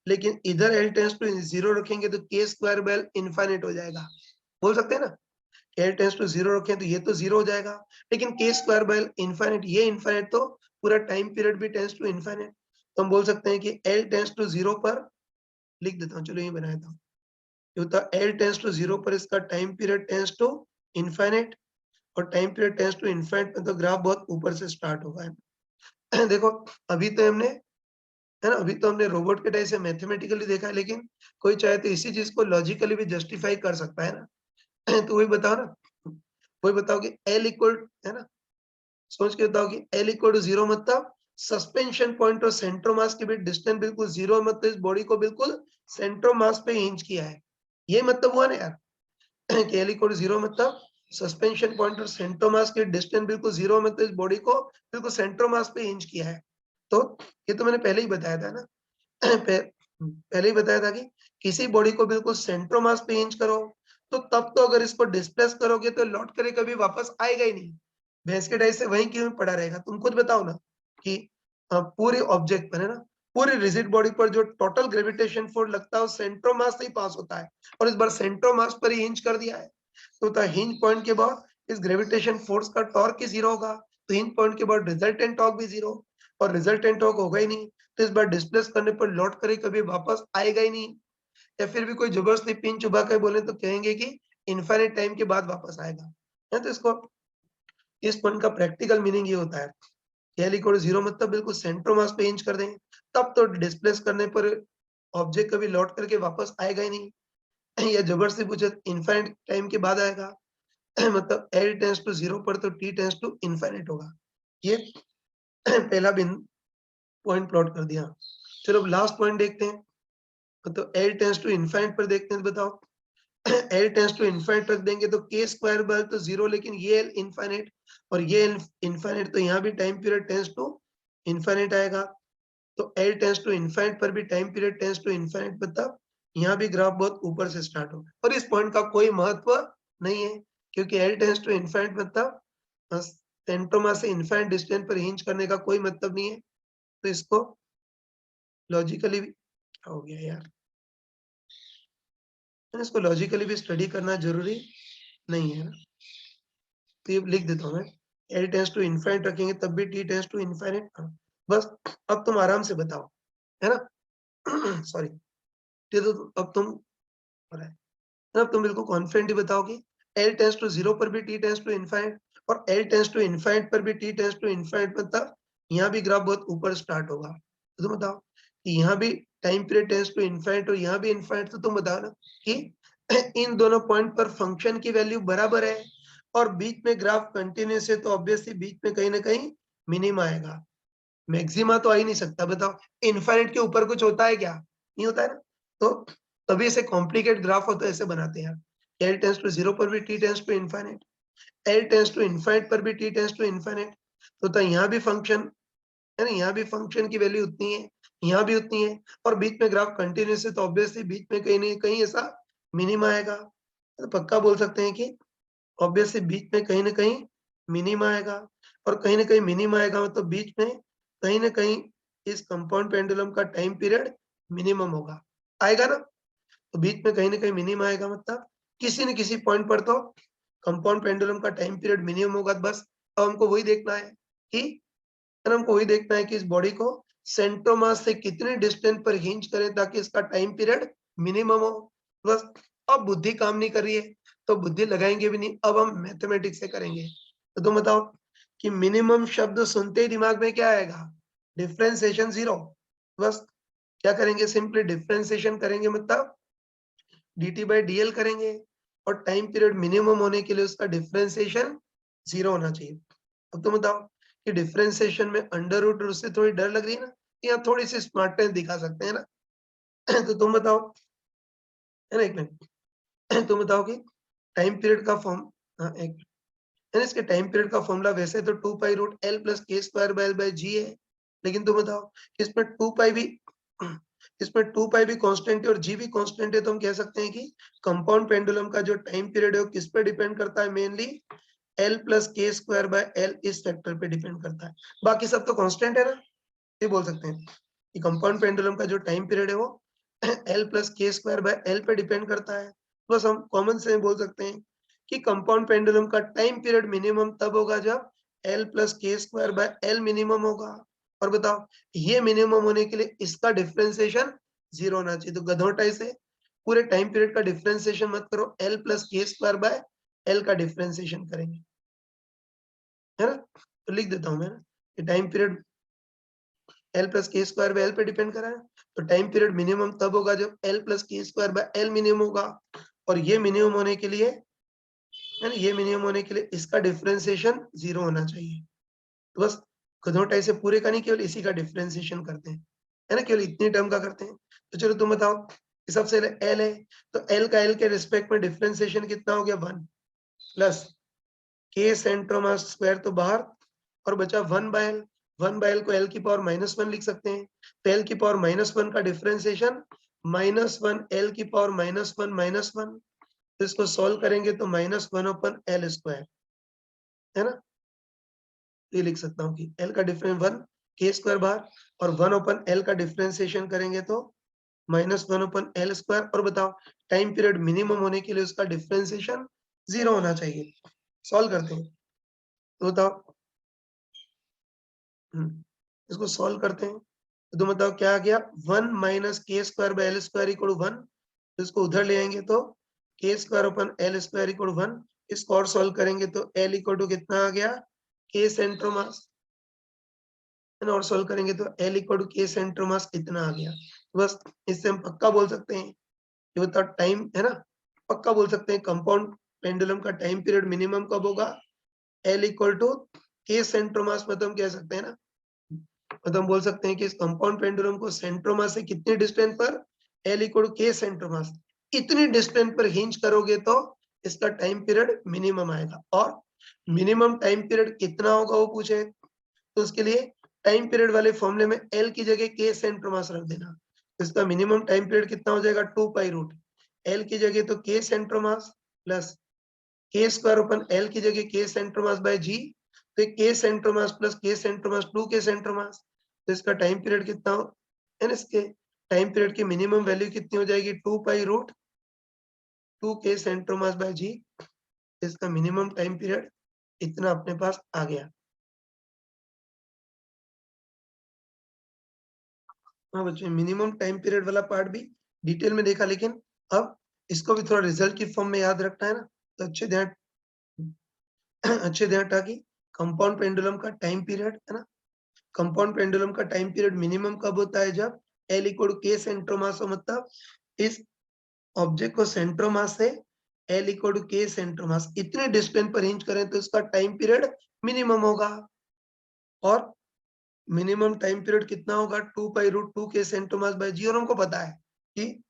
लेकिन इधर एल टेंस टू 0 रखेंगे तो के स्क्वायर बाय एल इनफाइनाइट हो जाएगा। बोल सकते हैं ना, एल टेंस टू 0 रखें तो ये तो 0 हो जाएगा, लेकिन के स्क्वायर बाय एल इनफाइनाइट, ये इनफाइनाइट तो पूरा टाइम पीरियड भी टेंस टू इनफाइनाइट। तो हम बोल सकते हैं कि एल टेंस टू 0 पर लिख देता हूँ, चलो ये बनाया था, ये होता एल टेंस टू 0 पर इसका time period tends to infinite, और time period tends to infinite में तो ग्राफ बहुत ऊपर से स्टार्ट होगा, है। देखो अभी तो हमने, है ना, अभी तो हमने रोबोट के टाइप से मैथमेटिकली देखा है, लेकिन कोई चाहे तो इसी चीज को लॉजिकली भी जस्टिफाई कर सकता है ना। तो वही बताओ ना, वही बताओ कि एल इक्वल, है ना, सोच के बताओ कि एल इक्वल टू 0 मतलब सस्पेंशन पॉइंट और सेंटर मास के बीच डिस्टेंस बिल्कुल 0, मतलब इस बॉडी को बिल्कुल सेंटर मास पे हिंज किया है। ये मतलब हुआ ना यार, कि एल इक्वल टू 0 मतलब सस्पेंशन पॉइंट और सेंटर मास के डिस्टेंस बिल्कुल 0, मतलब इस बॉडी को बिल्कुल सेंटर मास पे हिंज किया है। तो ये तो मैंने पहले ही बताया था ना। पहले ही बताया था कि किसी बॉडी को बिल्कुल सेंटर मास पे हिंज करो, तो तब तो अगर इसको डिस्प्लेस करोगे तो लौट कर कभी वापस आएगा ही नहीं, भैंस के डाइस से वहीं क्यों पड़ा रहेगा। तुम खुद बताओ ना कि पूरे ऑब्जेक्ट पर, है ना, पूरी रिजिड बॉडी पर जो टोटल ग्रेविटेशन फोर्स लगता है वो सेंटर मास से ही पास होता है, और इस बार सेंटर मास पर ही हिंज कर दिया है। तो हिंज पॉइंट के बाद इस ग्रेविटेशन फोर्स का टॉर्क ही 0 होगा, तो हिंज पॉइंट के बाद रिजल्टेंट टॉर्क भी 0, और रिजल्टेंट टॉर्क होगा ही नहीं, तो इस बार डिस्प्लेस करने पर लौट कर कभी वापस आएगा ही नहीं। या फिर भी कोई जबरदस्ती पिन चुबा कर बोले तो कहेंगे कि इनफाइनाइट टाइम के बाद वापस आएगा, है। तो इसको, इस पॉइंट का प्रैक्टिकल मीनिंग ये होता है, एल इक्वल 0 मतलब बिल्कुल सेंटर मास पे हिंज कर देंगे, तब तो डिस्प्लेस करने पर ऑब्जेक्ट कभी लौट करके वापस आएगा ही नहीं। या जबरदस्ती पूछे इनफाइनाइट टाइम के बाद आएगा, मतलब एल टेंस टू 0 पर तो टी टेंस टू इनफाइनाइट होगा। ये पहला बिन पॉइंट प्लॉट कर दिया। चलो अब लास्ट पॉइंट देखते हैं, तो एल टेंस टू इनफाइनाइट पर देखते हैं। तो बताओ, एल टेंस टू इनफाइनाइट रख देंगे तो के स्क्वायर बाय तो 0, लेकिन ये एल इनफाइनाइट और ये एल इनफाइनाइट, तो यहाँ भी time period tends to infinite आएगा। तो एल टेंस टू इनफाइनाइट पर भी time period tends to infinite, मतलब यहाँ भी ग्राफ बहुत ऊपर से स्टार्ट होगा, और इस पॉइंट का कोई महत्व नहीं है, क्योंकि एल टेंस टू इनफाइनाइट मतलब सेंटोमा से इनफाइनाइट डिस्टेंस पर हिंज करने का कोई मतलब नहीं है। तो इसको लॉजिकली भी, क्या हो गया यार, इसको लॉजिकली भी स्टडी करना जरूरी नहीं है ना। तो ये लिख देता हूँ मैं, एल टेंस टू इनफाइनाइट रखेंगे तब भी टी टेंस टू इनफाइनाइट। बस अब तुम आराम से बताओ, है ना। सॉरी, ये तो अब तुम, हो रहा है, अब तुम बिल्कुल कॉन्फिडेंटली बताओगे एल टेंस टू 0 पर भी टी टेंस टू इनफाइनाइट, और एल टेंस टू इनफाइनाइट पर भी टी टेंस टू इनफाइनाइट, मतलब यहाँ भी ग्राफ बहुत ऊपर स्टार्ट होगा। तो तुम बताओ कि यहाँ भी time period tends to infinite और यहाँ भी इनफाइनाइट, तो तुम बताओ ना कि इन दोनों पॉइंट पर फंक्शन की वैल्यू बराबर है और बीच में ग्राफ कंटिन्यूस है, तो ऑब्वियसली बीच में कहीं ना कहीं मिनिमा आएगा, मैक्सिमा तो आ ही नहीं सकता। बताओ इनफाइनाइट के ऊपर कुछ होता है क्या, नहीं होता है ना। तो तभी ऐसे कॉम्प्लिकेट ग्राफ हो तो ऐसे बनाते हैं, एल टेंस टू 0 पर भी T tends to infinite, L tends to infinite पर भी टी टेंस टू इनफाइनाइट, तो यहाँ भी फंक्शन, है ना, यहाँ भी फंक्शन की वैल्यू उतनी है, यहाँ भी उतनी है, और बीच में ग्राफ कंटिन्यूस है, तो ऑब्वियसली बीच में कहीं नहीं कहीं ऐसा मिनिमा आएगा। तो पक्का बोल सकते हैं कि ऑब्वियसली बीच में कहीं ना कहीं मिनिमा आएगा, और कहीं ना कहीं मिनिमा आएगा मतलब बीच में कहीं ना कहीं इस कंपाउंड पेंडुलम का टाइम पीरियड मिनिमम होगा, आएगा ना। तो बीच में कहीं ना कहीं मिनिमम आएगा, मतलब किसी न किसी पॉइंट पर तो कंपाउंड पेंडुलम का टाइम पीरियड मिनिमम होगा। बस अब हमको वही देखना है कि, हमको वही देखना है कि इस बॉडी को सेंट्रोमास से कितने डिस्टेंस पर हिंज करें ताकि इसका टाइम पीरियड मिनिमम हो। बस अब बुद्धि काम नहीं कर रही है तो बुद्धि लगाएंगे भी नहीं, अब हम मैथमेटिक्स से करेंगे। तो तुम बताओ कि मिनिमम शब्द सुनते ही दिमाग में क्या आएगा, डिफरेंशिएशन 0। बस क्या करेंगे, सिंपली डिफरेंशिएशन करेंगे, मतलब dt बाई dl करेंगे और टाइम पीरियड मिनिमम होने के लिए उसका डिफरेंशिएशन 0 होना चाहिए। अब तुम बताओ कि डिफरेंशिएशन में अंडर रूट उससे थोड़ी डर लग रही है ना, यहाँ थोड़ी सी स्मार्टनेस दिखा सकते हैं ना। तो तुम बताओ, है ना, एक मिनट। तुम बताओ कि टाइम पीरियड का फॉर्म, हाँ एक, है ना, इसके टाइम पीरियड का फॉर्मूला वैसे तो 2 पाई रूट एल प्लस के स्क्वायर बाय एल बाय जी है, लेकिन तुम बताओ इसमें 2 पाई भी इसमें 2 पाई भी कांस्टेंट है और जी भी कांस्टेंट है, तो हम कह सकते हैं कि कंपाउंड पेंडुलम का जो टाइम पीरियड है वो किस पे डिपेंड करता है, मेनली एल प्लस के स्क्वायर बाय एल इस फैक्टर पे डिपेंड करता है। बाकी सब तो कांस्टेंट है ना, ये बोल सकते हैं कि कंपाउंड पेंडुलम का जो टाइम पीरियड है वो एल प्लस के स्क्वायर बाय एल पे डिपेंड करता है। बस हम कॉमन से बोल सकते हैं कि कंपाउंड पेंडुलम का टाइम पीरियड मिनिमम तब होगा जब एल प्लस के स्क्वायर बाय एल मिनिमम होगा। और बताओ ये मिनिमम होने के लिए इसका डिफरेंशिएशन 0 होना चाहिए। तो गधोटाई से पूरे टाइम पीरियड का डिफरेंशिएशन मत करो, एल प्लस के स्क्वायर बाय एल का डिफरेंशिएशन करेंगे, है ना। तो लिख देता हूं मैं कि टाइम पीरियड एल प्लस के स्क्वायर बाय एल पे डिपेंड करा है, तो टाइम पीरियड मिनिमम तब होगा जब एल प्लस के स्क्वायर बाय एल मिनिमम होगा। और ये मिनिमम होने के लिए, है ना, ये मिनिमम होने के लिए इसका डिफरेंशिएशन 0 होना चाहिए। तो बस गधोटाई से पूरे का नहीं, केवल इसी का डिफरेंशिएशन करते हैं, है ना, केवल इतनी टर्म का करते हैं। तो चलो तुम बताओ, सबसे पहले एल है, तो एल का एल के रिस्पेक्ट में डिफरेंशिएशन कितना हो गया 1 प्लस के सेंट्रोमास स्क्वायर तो बाहर, और बचा 1/l। 1/l को l की पावर -1 लिख सकते हैं, तो l की पावर -1 का डिफरेंशिएशन -1 l की पावर -1 तो इसको सॉल्व करेंगे तो -1/l स्क्वायर, है ना। ये लिख सकता हूँ कि l का डिफरेंस 1 के स्क्वायर बाहर और 1/l का डिफरेंशिएशन करेंगे तो -1/l स्क्वायर। और बताओ टाइम पीरियड मिनिमम होने के लिए उसका डिफरेंशिएशन 0 होना चाहिए। सॉल्व करते हैं, तो बताओ, इसको सॉल्व करते हैं, तो तुम बताओ क्या आ गया, 1 माइनस के square by L square equal 1। तो इसको उधर ले आएंगे तो के square upon L square equal 1। इसको और सॉल्व करेंगे तो एल इक्वल टू कितना आ गया, के सेंट्रोमास, है ना, और सॉल्व करेंगे तो एल इक्वल टू के सेंट्रोमास इतना आ गया। तो बस इससे हम पक्का बोल सकते हैं, ये बताओ टाइम, है ना, पक्का बोल सकते हैं कंपाउंड पेंडुलम का टाइम पीरियड मिनिमम कब होगा, एल इक्वल टू के सेंट्रोमास। मतलब हम कह सकते हैं ना, मतलब हम बोल सकते हैं कि इस कंपाउंड पेंडुलम को सेंट्रोमास से कितने डिस्टेंस पर, एल इक्वल टू के सेंट्रोमास, इतनी डिस्टेंस पर हिंज करोगे तो इसका टाइम पीरियड मिनिमम आएगा। और मिनिमम टाइम पीरियड कितना होगा वो पूछे, तो उसके लिए टाइम पीरियड वाले फॉर्मूले में एल की जगह के सेंट्रोमास रख देना। तो इसका मिनिमम टाइम पीरियड कितना हो जाएगा, 2 पाई रूट एल की जगह तो के सेंट्रोमास प्लस के स्क्वायर अपन एल की जगह के सेंट्रोमास बाय जी, तो के सेंट्रोमास प्लस के सेंट्रोमास 2 के सेंट्रोमास। तो इसका टाइम पीरियड कितना हो, है, इसके टाइम पीरियड की मिनिमम वैल्यू कितनी हो जाएगी, 2 पाई रूट 2 के सेंट्रोमास बाय जी। इसका मिनिमम टाइम पीरियड इतना अपने पास आ गया। हाँ बच्चों, मिनिमम टाइम पीरियड वाला पार्ट भी डिटेल में देखा, लेकिन अब इसको भी थोड़ा रिजल्ट की फॉर्म में याद रखना है ना, तो अच्छे ध्यान ताकि कंपाउंड पेंडुलम का टाइम पीरियड, है ना, कंपाउंड पेंडुलम का टाइम पीरियड मिनिमम कब होता है, जब एल इक्वल के सेंट्रोमास हो, मतलब इस ऑब्जेक्ट को सेंट्रोमास से एल इक्वल टू के सेंट्रोमास इतने डिस्टेंस पर हिंज करें तो इसका टाइम पीरियड मिनिमम होगा। और मिनिमम टाइम पीरियड कितना होगा, 2 पाई रूट 2 के सेंट्रोमास बाय जी। और हमको पता है कि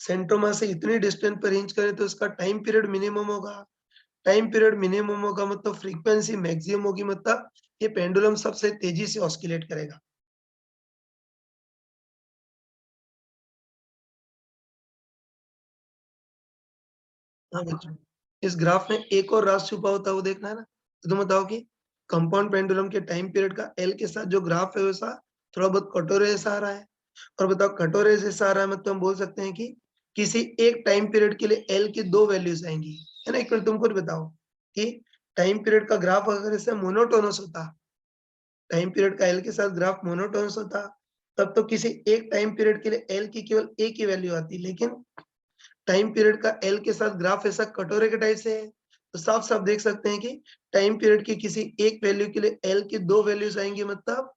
सेंट्रोमास से इतनी डिस्टेंस पर हिंज करें तो इसका टाइम पीरियड मिनिमम होगा। टाइम पीरियड मिनिमम होगा मतलब फ्रीक्वेंसी मैक्सिमम होगी, मतलब ये पेंडुलम सबसे तेजी से ऑस्किलेट करेगा। हाँ बच्चों, इस ग्राफ में एक और राज छुपा होता है, वो देखना है ना। तो तुम बताओ कि कंपाउंड पेंडुलम के टाइम पीरियड का एल के साथ जो ग्राफ है वैसा थोड़ा बहुत कटोरे जैसा आ रहा है। और बताओ कटोरे जैसा आ रहा है मतलब हम बोल सकते हैं कि किसी एक टाइम पीरियड के लिए एल की 2 वैल्यूज आएंगी, है ना। एक मिनट तुम खुद बताओ कि टाइम पीरियड का ग्राफ अगर ऐसे मोनोटोनस होता, टाइम पीरियड का एल के साथ ग्राफ मोनोटोनस होता, तब तो किसी एक टाइम पीरियड के लिए एल की केवल एक ही वैल्यू आती, लेकिन टाइम पीरियड का एल के साथ ग्राफ ऐसा कटोरे के टाइप से है, तो साफ साफ देख सकते हैं कि टाइम पीरियड की किसी एक वैल्यू के लिए एल की 2 वैल्यूज आएंगी, मतलब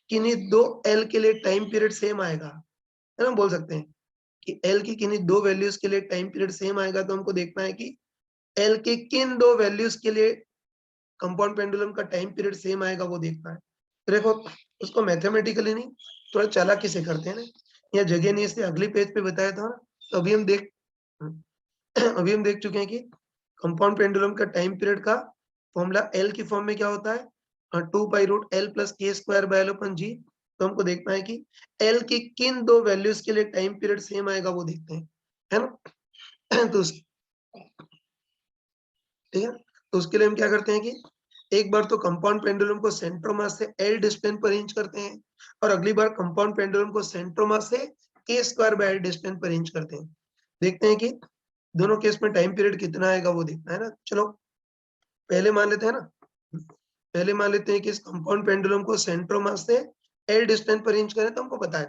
किन्हीं 2 एल के लिए टाइम पीरियड सेम आएगा, है ना। बोल सकते हैं कि एल की किन्हीं दो वैल्यूज के लिए टाइम पीरियड सेम आएगा, तो हमको देखना है कि एल के किन दो वैल्यूज के लिए कंपाउंड पेंडुलम का टाइम पीरियड सेम आएगा, वो देखना है। तो देखो, उसको मैथमेटिकली नहीं, थोड़ा चालाकी से करते हैं ना, या जगह नहीं इसलिए अगली पेज पे बताया था ना। तो अभी हम देख चुके हैं कि कंपाउंड पेंडुलम का टाइम पीरियड का फॉर्मूला एल की फॉर्म में क्या होता है, 2 पाई रूट एल प्लस के स्क्वायर बाय एल अपन जी। तो हमको देखना है कि एल की किन दो वैल्यूज के लिए टाइम पीरियड सेम आएगा, वो देखते हैं, है ना। तो ठीक है, तो उसके लिए हम क्या करते हैं कि एक बार तो कंपाउंड पेंडुलम को सेंट्रोमास से एल डिस्टेंस पर अरेंज करते हैं, और अगली बार कंपाउंड पेंडुलम को सेंट्रोमास से के स्क्वायर बाय एल डिस्टेंस पर अरेंज करते हैं। देखते हैं कि दोनों केस में टाइम पीरियड कितना आएगा, वो देखना है ना। चलो पहले मान लेते हैं ना, पहले मान लेते हैं कि इस कंपाउंड पेंडुलम को सेंट्रोमास से एल डिस्टेंस पर अरेंज करें, तो हमको पता है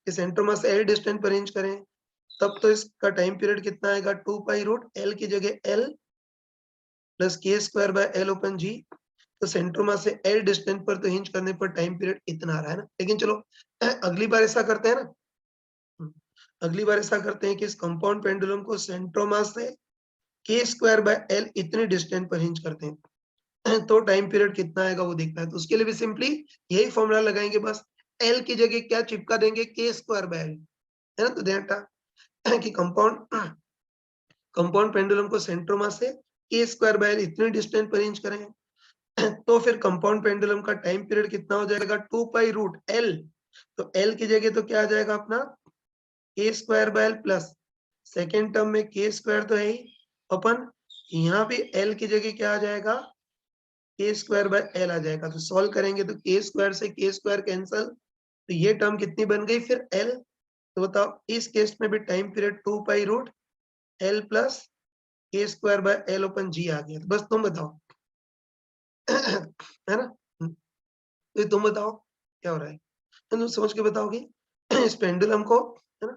कि सेंट्रोमास से एल डिस्टेंस पर अरेंज करें, तब तो इसका टाइम पीरियड कितना आएगा, 2 पाई रूट एल की जगह एल प्लस के स्क्वायर बाय एल ओपन जी। तो सेंट्रोमास से एल डिस्टेंस पर तो हिंज करने पर टाइम पीरियड इतना आ रहा है ना। लेकिन चलो अगली बार ऐसा करते हैं ना, अगली बार ऐसा करते हैं कि इस कंपाउंड पेंडुलम को सेंट्रोमास से के स्क्वायर बाय एल इतने डिस्टेंस पर हिंज करते हैं, तो टाइम पीरियड कितना आएगा, वो देखना है। तो उसके लिए भी सिंपली यही फॉर्मूला लगाएंगे, बस एल की जगह क्या चिपका देंगे, के स्क्वायर बाय एल, है ना। तो ध्यान रखना कि कंपाउंड पेंडुलम को सेंट्रोमास से के स्क्वायर बाय एल इतने डिस्टेंस पर हिंज करें, तो फिर कंपाउंड पेंडुलम का टाइम पीरियड कितना हो जाएगा, 2 पाई रूट एल। तो एल की जगह तो क्या आ जाएगा अपना, के square by L plus second term में के स्क्वायर तो है ही, अपन यहाँ पे एल की जगह क्या आ जाएगा, के स्क्वायर बाय एल आ जाएगा। तो सॉल्व करेंगे तो के स्क्वायर से के स्क्वायर कैंसल, तो ये टर्म कितनी बन गई फिर एल। तो बताओ इस केस में भी time period 2 pi root L plus के square by L upon G आ गया। तो बस तुम बताओ है ना। तो तुम बताओ क्या हो रहा है, तो तुम सोच के बताओगे। इस पेंडुलम को, है ना,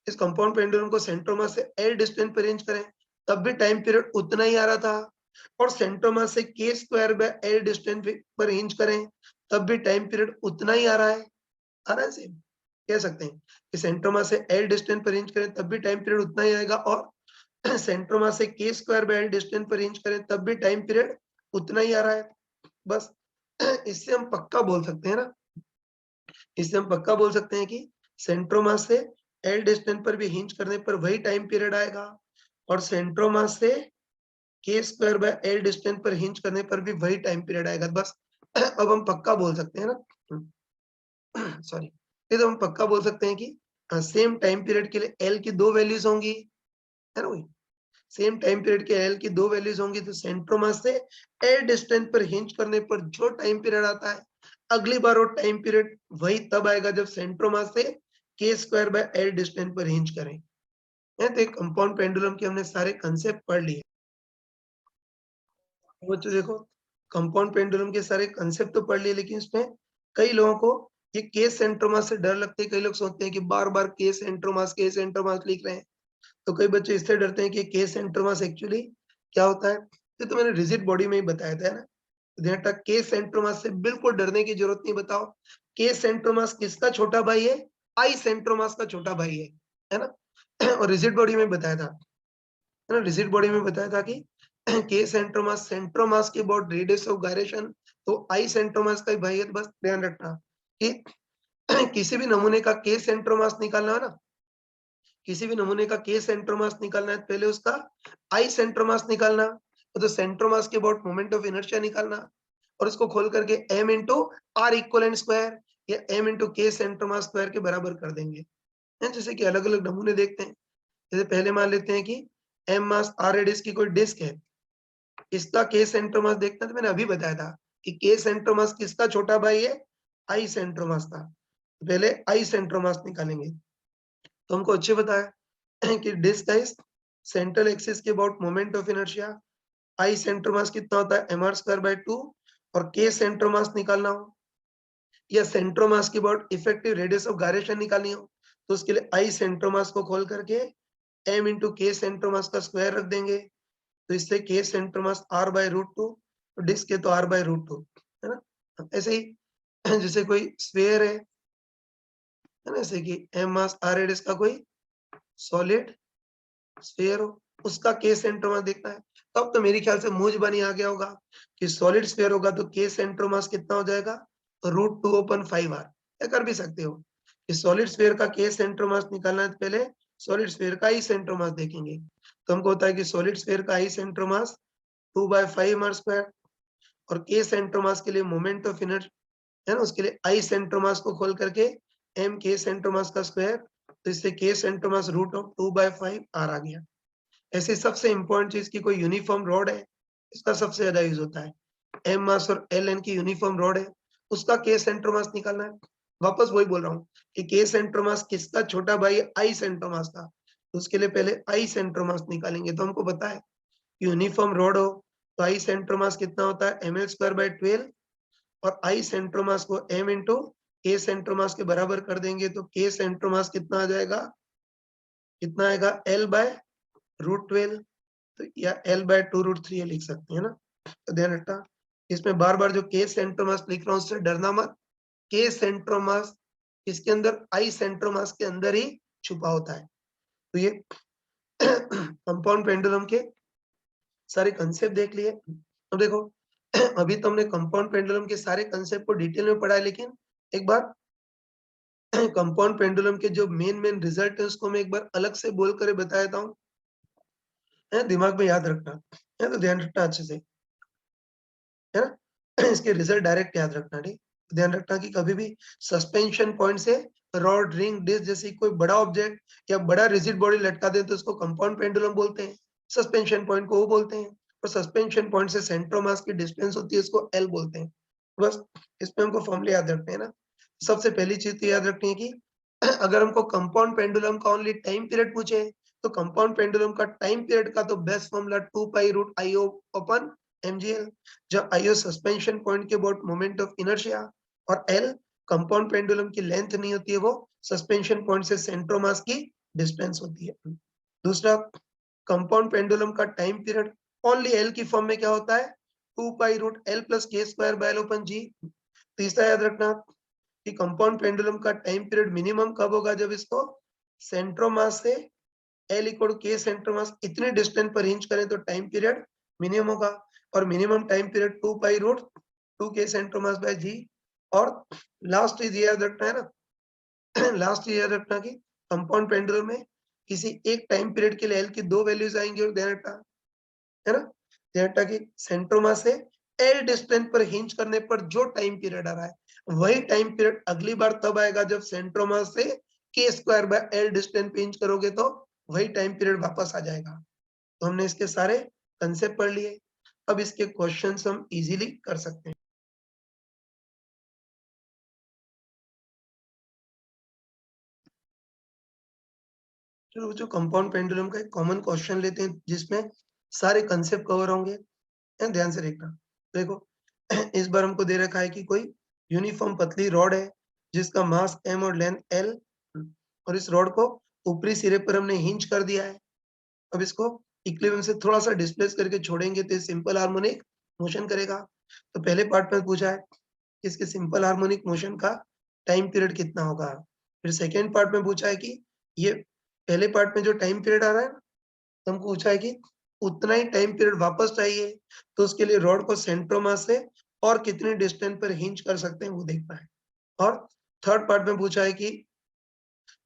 इस कंपाउंड पेंडुलम को सेंट्रोमास से एल डिस्टेंस पर अरेंज करें, तब भी टाइम पीरियड उतना ही आ रहा था, और सेंट्रोमास से के स्क्वायर बाय एल डिस्टेंस पर अरेंज करें, तब भी टाइम पीरियड उतना ही आ रहा है। आ रहा है सेम, कह सकते हैं कि सेंट्रोमास से एल डिस्टेंस पर अरेंज करें तब भी टाइम पीरियड उतना ही आएगा, और सेंट्रोमास से के स्क्वायर बाय एल डिस्टेंस पर अरेंज करें तब भी टाइम पीरियड उतना ही आ रहा है। बस इससे हम पक्का बोल सकते हैं ना, इससे हम पक्का बोल सकते हैं कि सेंट्रोमास से एल डिस्टेंस पर भी हिंज करने पर वही टाइम पीरियड आएगा, और सेंट्रोमास से के स्क्वायर बाय एल डिस्टेंस पर हिंज करने पर भी वही टाइम पीरियड आएगा। बस अब हम पक्का बोल सकते हैं ना, सॉरी, ये तो हम पक्का बोल सकते हैं कि सेम टाइम पीरियड के लिए एल की दो वैल्यूज होंगी, है ना वही, सेम टाइम पीरियड के एल की दो वैल्यूज होंगी, तो सेंट्रोमास से एल डिस्टेंस पर हिंज करने पर जो टाइम पीरियड आता है, अगली बार वो टाइम पीरियड वही तब आएगा जब सेंट्रोमास से के स्क्वायर बाय एल डिस्टेंस पर हिंज करें। तो एक कंपाउंड पेंडुलम के हमने सारे कंसेप्ट पढ़ लिए। वो तो देखो, कंपाउंड पेंडुलम के सारे कंसेप्ट तो पढ़ लिए, लेकिन इसमें कई लोगों को ये केस सेंट्रोमास से डर लगता है। कई लोग सोचते हैं कि बार बार केस सेंट्रोमास लिख रहे हैं, तो कई बच्चे इससे डरते हैं कि केस सेंट्रोमास एक्चुअली क्या होता है। ये तो मैंने रिजिड बॉडी में ही बताया था, है ना। ध्यान रखना, केस सेंट्रोमास से बिल्कुल डरने की जरूरत नहीं। बताओ केस सेंट्रोमास किसका छोटा भाई है, आई सेंट्रोमास का छोटा भाई है ना। और रिजिड बॉडी में बताया था, है ना, रिजिड बॉडी में बताया था कि के सेंट्रोमास के अबाउट रेडियस ऑफ गायरेशन, तो आई सेंट्रोमास का ही भाई है। तो बस ध्यान रखना कि किसी भी नमूने का के सेंट्रोमास निकालना है ना, किसी भी नमूने का के सेंट्रोमास निकालना है, पहले उसका आई सेंट्रोमास निकालना, तो सेंट्रोमास के अबाउट मोमेंट ऑफ इनर्शिया निकालना, और उसको खोल करके m into R equivalent square या m into K centre of mass square के बराबर कर देंगे। जैसे कि अलग अलग नमूने देखते हैं, जैसे पहले मान लेते हैं कि m मास r रेडियस की कोई डिस्क है, इसका के सेंट्रोमास देखना, तो मैंने अभी बताया था कि के सेंट्रोमास किसका छोटा भाई है, आई सेंट्रोमास का। तो पहले आई सेंट्रोमास निकालेंगे, तो हमको अच्छे बताया कि डिस्क का इस सेंट्रल एक्सिस के about moment of inertia, I सेंट्रोमास कितना होता है mr स्क्वायर बाय 2, और के सेंट्रोमास निकालना हो या सेंट्रोमास के about effective radius of gyration निकालनी हो, तो उसके लिए आई सेंट्रोमास को खोल करके m इंटू के सेंट्रोमास का स्क्वायर रख देंगे, तो इससे के सेंट्रोमास r बाय रूट 2, डिस्क के तो r बाय रूट 2, है ना। ऐसे ही जैसे कोई स्फीयर है ना, जैसे कि m मास r रेडियस का कोई सॉलिड स्फीयर हो, उसका के सेंटर मास देखना है। तो अब तो मेरे ख्याल से मुझ बनी आ गया होगा कि सॉलिड स्फीयर होगा तो के सेंटर मास कितना हो जाएगा, √2/5r। या कर भी सकते हो कि सॉलिड स्फीयर का के सेंटर मास निकालना है तो पहले सॉलिड स्फीयर का ही सेंटर मास देखेंगे। तो हमको होता है कि सॉलिड स्फीयर का ही सेंटर मास 2/5r², और के सेंटर मास के लिए मोमेंट ऑफ इनर्शिया है ना, उसके लिए आई सेंटर मास को खोल करके m के सेंटर मास का स्क्वायर, तो इससे के सेंटर मास √2/5r आ गया। ऐसे सबसे इंपॉर्टेंट चीज की कोई यूनिफॉर्म रॉड है, इसका सबसे ज्यादा यूज होता है। एम मास और एल एन की यूनिफॉर्म रॉड है, उसका के सेंटर मास निकालना है। वापस वही बोल रहा हूँ कि के सेंटर मास किसका छोटा भाई आई सेंटर मास का, तो उसके लिए पहले आई सेंटर मास निकालेंगे। तो हमको पता है यूनिफॉर्म रॉड हो तो आई सेंटर मास कितना होता है, ml²/12, और आई सेंटर मास को m इंटू के सेंटर मास के बराबर कर देंगे तो के सेंटर मास कितना आ जाएगा, कितना आएगा L/√12, तो या L/2√3 लिख सकते हैं ना। तो ध्यान रखना इसमें बार बार जो के सेंटर मास लिख रहा हूँ उससे डरना मत। के सेंटर मास इसके अंदर आई सेंटर मास के अंदर ही छुपा होता है। तो ये कंपाउंड पेंडुलम के सारे कंसेप्ट देख लिए। अब देखो अभी तो हमने कंपाउंड पेंडुलम के सारे कंसेप्ट को डिटेल में पढ़ा है, लेकिन एक बार कंपाउंड पेंडुलम के जो मेन रिजल्ट है उसको मैं एक बार अलग से बोल कर बता देता हूँ, दिमाग में याद रखना है, तो ध्यान रखना अच्छे से, है ना। इसके रिजल्ट डायरेक्ट याद रखना, ठीक। ध्यान रखना कि कभी भी सस्पेंशन पॉइंट से रॉड, रिंग, डिस्क जैसी कोई बड़ा ऑब्जेक्ट या बड़ा रिजिड बॉडी लटका दे तो उसको कंपाउंड पेंडुलम बोलते हैं, सस्पेंशन पॉइंट को वो बोलते हैं, और सस्पेंशन पॉइंट से सेंटर मास की डिस्टेंस होती है उसको एल बोलते हैं। बस इसमें हमको फॉर्मूले याद रखते हैं ना। सबसे पहली चीज तो याद रखनी है कि अगर हमको कंपाउंड पेंडुलम का ओनली टाइम पीरियड पूछे तो कंपाउंड पेंडुलम का टाइम पीरियड का तो बेस्ट फॉर्मूला 2π√IO/mgl, जब IO सस्पेंशन पॉइंट के अबाउट मोमेंट ऑफ इनर्शिया, और L कंपाउंड पेंडुलम की लेंथ नहीं होती है, वो सस्पेंशन पॉइंट से सेंटर मास की डिस्टेंस होती है। दूसरा, कंपाउंड पेंडुलम का टाइम पीरियड ओनली L की फॉर्म में क्या होता है, 2π√L+k²/L/g। तीसरा याद रखना कि कंपाउंड पेंडुलम का टाइम पीरियड मिनिमम कब होगा, जब इसको सेंट्रोमास से L इक्वल के सेंट्रोमास इतने डिस्टेंस पर हिंज करें तो टाइम पीरियड मिनिमम होगा, और minimum time period 2π√2k centre of mass by g। और लास्ट चीज याद रखना है ना, लास्ट चीज याद रखना कि कंपाउंड पेंडुलम में किसी एक टाइम पीरियड के लिए L की दो वैल्यूज आएंगी, और ध्यान रखना है ना, ध्यान रखना कि सेंट्रोमास से L डिस्टेंस पर हिंज करने पर जो टाइम पीरियड आ रहा है वही टाइम पीरियड अगली बार तब आएगा जब सेंट्रोमास से k² डिस्टेंस पे हिंज करोगे, तो वही टाइम पीरियड वापस आ जाएगा। तो हमने इसके सारे कंसेप्ट पढ़ लिए, अब इसके क्वेश्चंस हम इजीली कर सकते हैं। चलो जो कंपाउंड पेंडुलम का एक कॉमन क्वेश्चन लेते हैं जिसमें सारे कंसेप्ट कवर होंगे, ध्यान से देखना। देखो इस बार हमको दे रखा है कि कोई यूनिफॉर्म पतली रॉड है जिसका मास m और लेंथ l, और इस रॉड को ऊपरी सिरे पर हमने हिंज कर दिया है। अब इसको इक्विलिब्रियम से थोड़ा सा डिस्प्लेस करके छोड़ेंगे तो सिंपल हार्मोनिक मोशन करेगा। तो पहले पार्ट में पूछा है इसके सिंपल हार्मोनिक मोशन का टाइम पीरियड कितना होगा। फिर सेकेंड पार्ट में पूछा है कि ये पहले पार्ट में जो टाइम पीरियड आ रहा है तो हमको पूछा है कि उतना ही टाइम पीरियड वापस चाहिए, तो उसके लिए रॉड को सेंट्रोमास से और कितने डिस्टेंस पर हिंज कर सकते हैं वो देखना है। और थर्ड पार्ट में पूछा है कि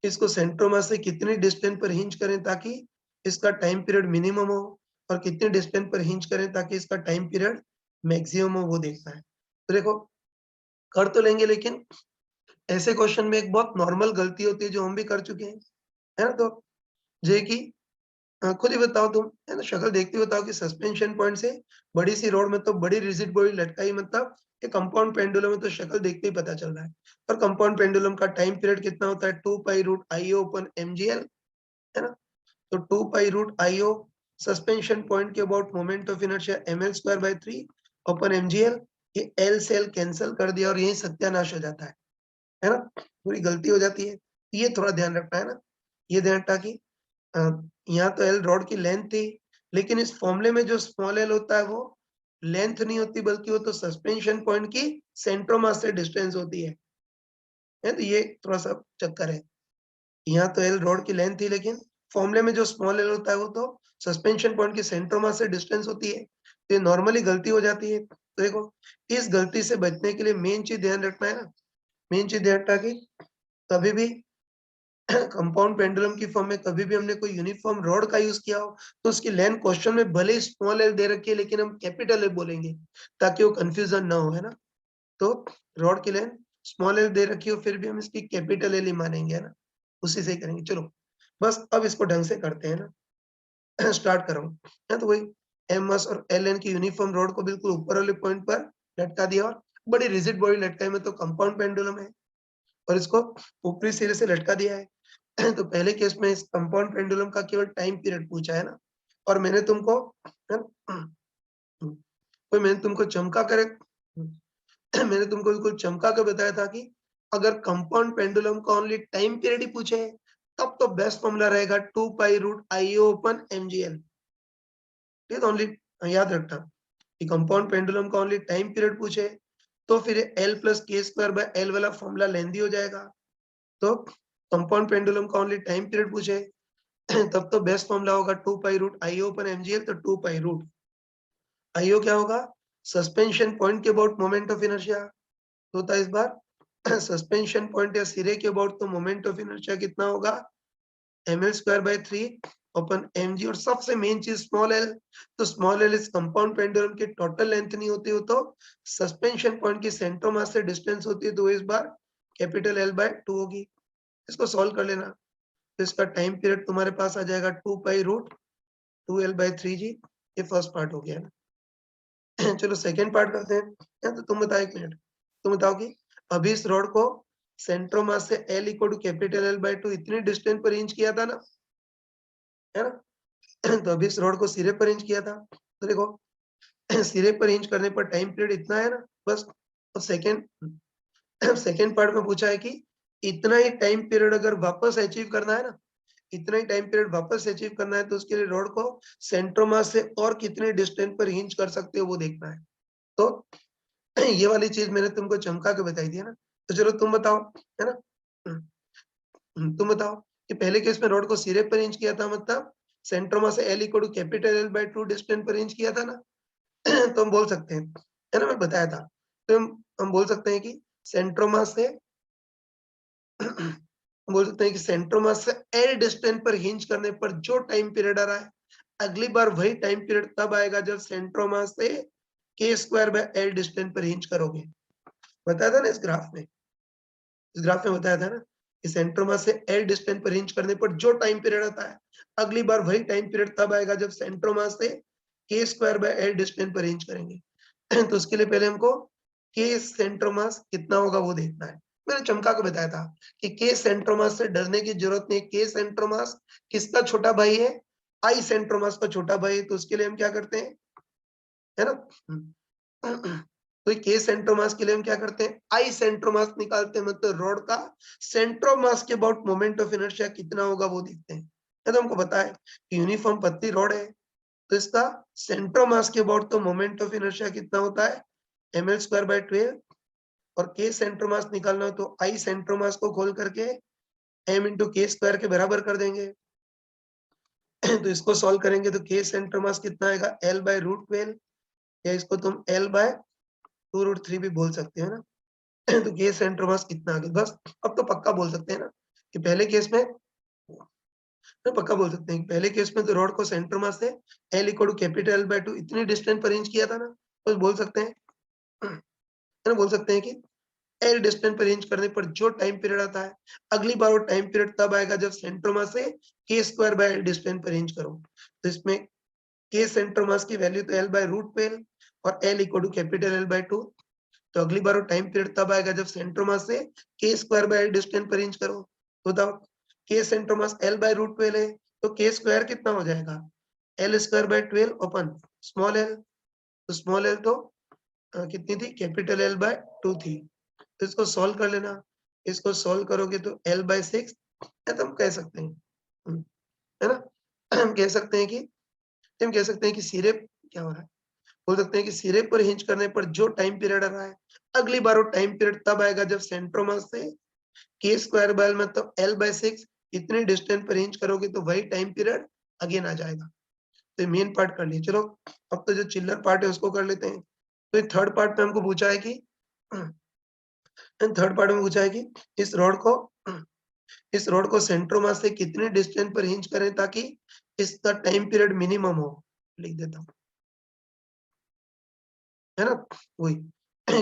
इसको सेंट्रोमास से कितनी डिस्टेंस पर हिंज करें ताकि इसका टाइम पीरियड मिनिमम हो, और कितने डिस्टेंस पर हिंज करें ताकि इसका टाइम पीरियड मैक्सिमम हो, वो देखना है। तो देखो कर तो लेंगे, लेकिन ऐसे क्वेश्चन में एक बहुत नॉर्मल गलती होती है जो हम भी कर चुके हैं, है ना। तो जे की खुद ही बताओ तुम, है ना, शक्ल देखते बताओ कि सस्पेंशन पॉइंट से बड़ी सी रोड में तो बड़ी रिजिड बॉडी लटकाई, मतलब ये कंपाउंड पेंडुलम में तो शक्ल देखते ही पता चल रहा है। और कंपाउंड पेंडुलम का टाइम पीरियड कितना होता है, 2π√IO/mgl, है ना। तो 2π√IO सस्पेंशन पॉइंट के about moment of inertia ml²/3/mgl, ये L से L कैंसिल कर दिया और यही सत्यानाश हो जाता है ना, पूरी गलती हो जाती है। ये थोड़ा ध्यान रखना है ना, ये ध्यान रखना कि यहाँ तो एल रॉड की लेंथ थी, लेकिन इस फॉर्मूले में जो स्मॉल एल होता है वो लेंथ नहीं होती, बल्कि वो तो सस्पेंशन पॉइंट की सेंट्रोमास से डिस्टेंस होती है। तो ये थोड़ा सा चक्कर है। यहाँ तो एल रॉड की लेंथ थी, लेकिन फॉर्मूले में जो स्मॉल एल होता है वो तो सस्पेंशन पॉइंट की सेंटर मास से डिस्टेंस होती है, तो ये नॉर्मली गलती हो जाती है। तो देखो, इस गलती से बचने के लिए मेन चीज ध्यान रखना है ना, मेन चीज ध्यान रखना कि कभी भी कंपाउंड पेंडुलम की फॉर्म में कभी भी हमने कोई यूनिफॉर्म रॉड का यूज किया हो तो उसकी लेंथ क्वेश्चन में भले ही स्मॉल एल दे रखी है लेकिन हम कैपिटल एल बोलेंगे ताकि वो कंफ्यूजन ना हो, है ना। तो रॉड की लेंथ स्मॉल एल दे रखी हो फिर भी हम इसकी कैपिटल एल ही मानेंगे, है ना, उसी से ही करेंगे। चलो बस अब इसको ढंग से करते हैं ना। स्टार्ट कर रहा हूँ, है तो वही एम एस और एल एन की यूनिफॉर्म रॉड को बिल्कुल ऊपर वाले पॉइंट पर लटका दिया और बड़ी रिजिड बॉडी लटकाई में तो कंपाउंड पेंडुलम है और इसको ऊपरी सिरे से लटका दिया है। तो पहले केस में इस कंपाउंड पेंडुलम का केवल टाइम पीरियड पूछा है ना, और मैंने तुमको है ना, कोई मैंने तुमको चमका कर मैंने तुमको बिल्कुल चमका कर बताया था कि अगर कंपाउंड पेंडुलम का ओनली टाइम पीरियड ही पूछे तब तो बेस्ट फॉर्मूला रहेगा 2 pi root IO upon MGL. ये तो ओनली याद रखना कि कंपाउंड पेंडुलम का ओनली टाइम पीरियड पूछे तो फिर एल प्लस के स्क्वायर बाय एल वाला फॉर्मूला लेंदी हो जाएगा। तो कंपाउंड पेंडुलम का ओनली टाइम पीरियड पूछे तब तो बेस्ट फॉर्मूला होगा 2 पाई रूट आईओ पर एमजीएल। तो 2 पाई रूट आईओ क्या होगा, सस्पेंशन पॉइंट के अबाउट मोमेंट ऑफ इनर्शिया होता है इस बार। सस्पेंशन पॉइंट या सिरे के अबाउट तो मोमेंट ऑफ इनर्शिया कितना होगा, ml square by 3 upon mg। और सबसे मेन चीज स्मॉल एल, तो स्मॉल एल इस कंपाउंड पेंडुलम की टोटल लेंथ नहीं होती हो तो सस्पेंशन पॉइंट की सेंटर मास से डिस्टेंस होती है, तो इस बार कैपिटल एल बाय 2 होगी। इसको सॉल्व कर लेना, तो इसका टाइम पीरियड तुम्हारे पास आ जाएगा 2 pi root 2l bye 3g। ये फर्स्ट पार्ट हो गया ना। चलो सेकंड पार्ट करते हैं। तो तुम बताओ, एक मिनट, तुम बताओ कि अभी इस रॉड को सेंट्रोमास से L equal to capital L by 2 इतनी डिस्टेंस पर इंच किया था ना, है ना। तो अभी इस रॉड को सिरे पर इंच किया था, तो देखो सिरे पर इंच करने पर टाइम पीरियड इतना है ना, बस। और सेकंड सेकंड पार्ट में पूछा है कि इतना ही टाइम पीरियड अगर वापस अचीव करना है ना, इतना ही टाइम पीरियड वापस अचीव करना है तो उसके लिए रॉड को सेंट्रोमास से और कितने डिस्टेंस पर हिंज कर सकते हो वो देखना है। तो ये वाली चीज मैंने तुमको चमका के बताई थी, है ना। तो चलो तुम बताओ, है ना। तुम बताओ कि पहले केस में रॉड को सिरे पर हिंज किया था, मतलब सेंट्रोमा से L equal to capital L by 2 distance पर हिंज किया था ना। तो हम बोल सकते हैं, है ना, मैं बताया था। तो हम बोल सकते हैं कि सेंट्रोमा से बोल सकते हैं कि सेंट्रोमा से एल डिस्टेंस पर हिंज करने पर जो टाइम पीरियड आ रहा है अगली बार वही टाइम पीरियड तब आएगा जब सेंट्रोमा से के स्क्वायर बाय एल डिस्टेंस पर हिंज करोगे। बताया था ना इस ग्राफ में, इस ग्राफ में बताया था ना कि सेंट्रोमा से एल डिस्टेंस पर हिंज करने पर जो टाइम पीरियड आता है अगली बार वही टाइम पीरियड तब आएगा जब सेंट्रोमा से के स्क्वायर बाय एल डिस्टेंस पर हिंज करेंगे। तो उसके लिए पहले हमको के सेंट्रोमास कितना होगा वो देखना है। मैंने चमका के बताया था कि के सेंट्रोमास से डरने की जरूरत नहीं। के सेंट्रोमास किसका छोटा भाई है, आई सेंट्रोमास का छोटा भाई है। तो उसके लिए हम क्या करते हैं, है ना। तो के सेंट्रोमास के लिए हम क्या करते हैं, आई सेंट्रोमास निकालते हैं, मतलब रॉड का सेंट्रोमास के अबाउट मोमेंट ऑफ इनर्शिया कितना होगा वो देखते हैं। तो हमको पता है कि यूनिफॉर्म पतली रॉड है तो इसका सेंट्रोमास के अबाउट तो मोमेंट ऑफ इनर्शिया कितना होता है, ml स्क्वायर बाय 12। और के सेंट्रोमास निकालना हो तो आई सेंट्रोमास को खोल करके m इंटू के स्क्वायर के बराबर कर देंगे। तो इसको सॉल्व करेंगे तो के सेंट्रोमास कितना आएगा, l बाय रूट 12, या इसको तुम l बाय 2 रूट 3 भी बोल सकते हो ना। तो के सेंट्रोमास कितना आ गया, बस अब तो पक्का बोल सकते हैं ना कि पहले केस में, तो पक्का बोल सकते हैं कि पहले केस में तो रॉड को सेंट्रोमास से l equal to capital L by 2 इतनी डिस्टेंस पर रेंज किया था ना, तो बोल सकते हैं, है ना, बोल सकते हैं कि एल डिस्टेंस पर रेंज करने पर जो टाइम पीरियड आता है अगली बार वो टाइम पीरियड तब आएगा जब सेंट्रोमास से के स्क्वायर बाय एल डिस्टेंस पर रेंज करो। तो इसमें के सेंट्रोमास की वैल्यू तो एल बाय रूट 12 और L equal to capital L by 2। तो अगली बार वो टाइम पीरियड तब आएगा जब सेंट्रोमास से के स्क्वायर बाय एल डिस्टेंस पर रेंज करो। तो बताओ के सेंट्रोमास एल बाय रूट 12 है तो के स्क्वायर कितना हो जाएगा, L square by 12 upon small L. तो स्मॉल एल तो कितनी थी, कैपिटल एल बाय 2 थी। तो इसको सॉल्व कर लेना, इसको सॉल्व करोगे तो l बाय 6 है, तो हम कह सकते हैं, है ना। हम कह सकते हैं कि हम कह सकते हैं कि सिरे क्या हो रहा है, बोल सकते हैं कि सिरे पर हिंज करने पर जो टाइम पीरियड आ रहा है अगली बार वो टाइम पीरियड तब आएगा जब सेंट्रोमास से के स्क्वायर बाय मतलब l बाय 6 इतने डिस्टेंस पर हिंज करोगे तो वही टाइम पीरियड अगेन आ जाएगा। तो ये मेन पार्ट कर लिया। चलो अब तो जो चिल्लर पार्ट है उसको कर लेते हैं। तो थर्ड पार्ट में हमको पूछा है कि थर्ड पार्ट में पूछा है कि इस रॉड को इस रॉड को सेंट्रोमास से कितने डिस्टेंस पर हिंज करें ताकि इसका टाइम पीरियड मिनिमम हो। लिख देता हूँ, है ना, वही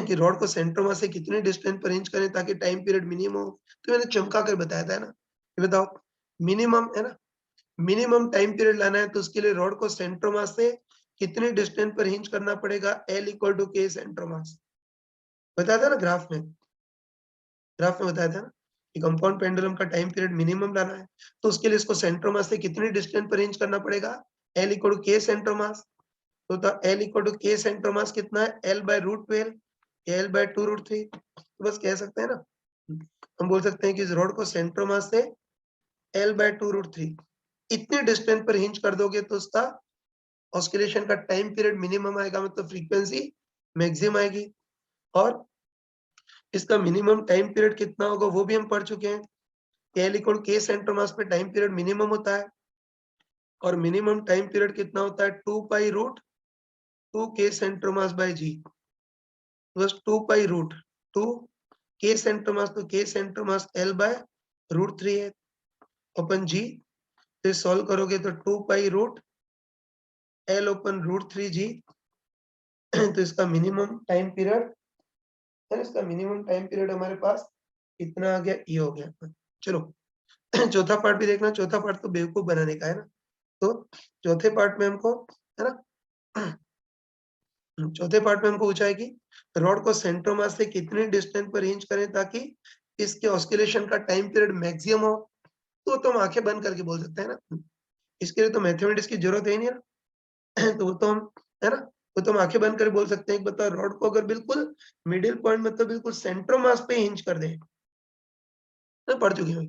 कि रॉड को सेंट्रोमास से कितने डिस्टेंस पर हिंज करें ताकि टाइम पीरियड मिनिमम हो। तो मैंने चमका कर बताया था, है ना। ये बताओ, मिनिमम है ना, मिनिमम टाइम पीरियड लाना है तो उसके लिए रॉड को सेंट्रोमास से कितने डिस्टेंस पर हिंज करना पड़ेगा। L इक्वल टू के सेंट्रोमास बताया था ना, ग्राफ में बताया था ना कि कंपाउंड पेंडुलम का टाइम पीरियड मिनिमम लाना है तो उसके लिए इसको सेंट्रोमास से कितने डिस्टेंस पर रेंज करना पड़ेगा। L इक्वल टू के सेंट्रोमास। तो L इक्वल टू के सेंट्रोमास कितना है, L by root 12, L by 2 root 3। तो बस कह सकते हैं ना, हम बोल सकते हैं कि इस रॉड को सेंट्रोमास से L बाय 2 रूट 3 इतने डिस्टेंस पर हिंज कर दोगे तो उसका ऑस्किलेशन का टाइम पीरियड मिनिमम आएगा, मतलब फ्रीक्वेंसी मैक्सिमम आएगी। और इसका मिनिमम टाइम पीरियड कितना होगा वो भी हम पढ़ चुके हैं। L इक्वल के सेंट्रोमास पे टाइम पीरियड मिनिमम होता है और मिनिमम टाइम पीरियड कितना होता है 2 पाई रूट 2 के सेंट्रोमास बाय जी। बस 2 पाई रूट 2 के सेंट्रोमास, तो के सेंट्रोमास L बाय रूट 3 है ओपन जी। तो सॉल्व करोगे तो 2 pi root L upon root 3 G. तो इसका मिनिमम टाइम पीरियड है, इसका मिनिमम टाइम पीरियड हमारे पास कितना आ गया, ये हो गया। चलो चौथा पार्ट भी देखना। चौथा पार्ट तो बेवकूफ बनाने का है ना। तो चौथे पार्ट में हमको, है ना, चौथे पार्ट में हमको पूछा है कि रॉड को सेंट्रोमास से कितने डिस्टेंस पर हिंज करें ताकि इसके ऑस्किलेशन का टाइम पीरियड मैक्सिमम हो। तो हम आंखें बंद करके बोल सकते हैं ना, इसके लिए तो मैथमेटिक्स की जरूरत है ही नहीं ना। तो वो तो हम, है ना, वो तो हम आंखें बंद करके बोल सकते हैं कि बताओ रॉड को अगर बिल्कुल मिडिल पॉइंट मतलब बिल्कुल सेंट्रोमास पे हिंज कर दें, तो पढ़ चुके हैं।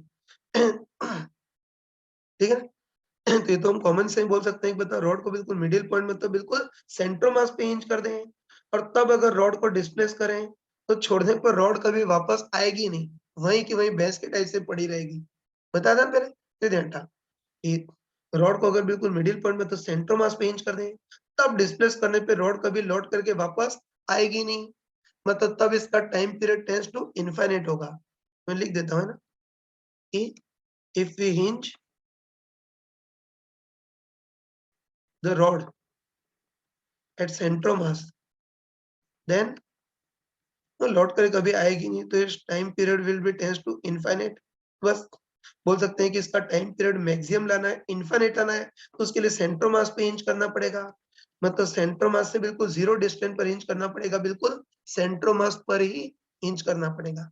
ठीक है ना। तो ये तो हम कॉमन से ही बोल सकते हैं कि बता रॉड को बिल्कुल मिडिल पॉइंट मतलब बिल्कुल सेंट्रोमास पे हिंज कर दें और तब अगर रॉड को डिस्प्लेस करें तो छोड़ने पर रॉड कभी वापस आएगी नहीं, वहीं की वहीं भैंस के टाइप से पड़ी रहेगी। बता था पहले, ये ध्यान था कि रॉड को अगर बिल्कुल मिडिल पॉइंट में तो सेंट्रोमास पे हिंज कर दें, तब डिस्प्लेस करने पे रॉड कभी लौट करके वापस आएगी नहीं, मतलब तब इसका time period tends to infinite होगा। मैं लिख देता हूँ, है ना, कि if we hinge the rod at centromass then वो लौट कर कभी आएगी नहीं, तो इस time period will be tends to infinite. बस बोल सकते हैं कि इसका टाइम पीरियड मैक्सिमम लाना है, इनफाइनाइट लाना है, तो उसके लिए सेंट्रोमास पे हिंज करना पड़ेगा, मतलब सेंट्रोमास से बिल्कुल जीरो डिस्टेंस पर हिंज करना पड़ेगा, बिल्कुल सेंट्रोमास पर ही हिंज करना पड़ेगा।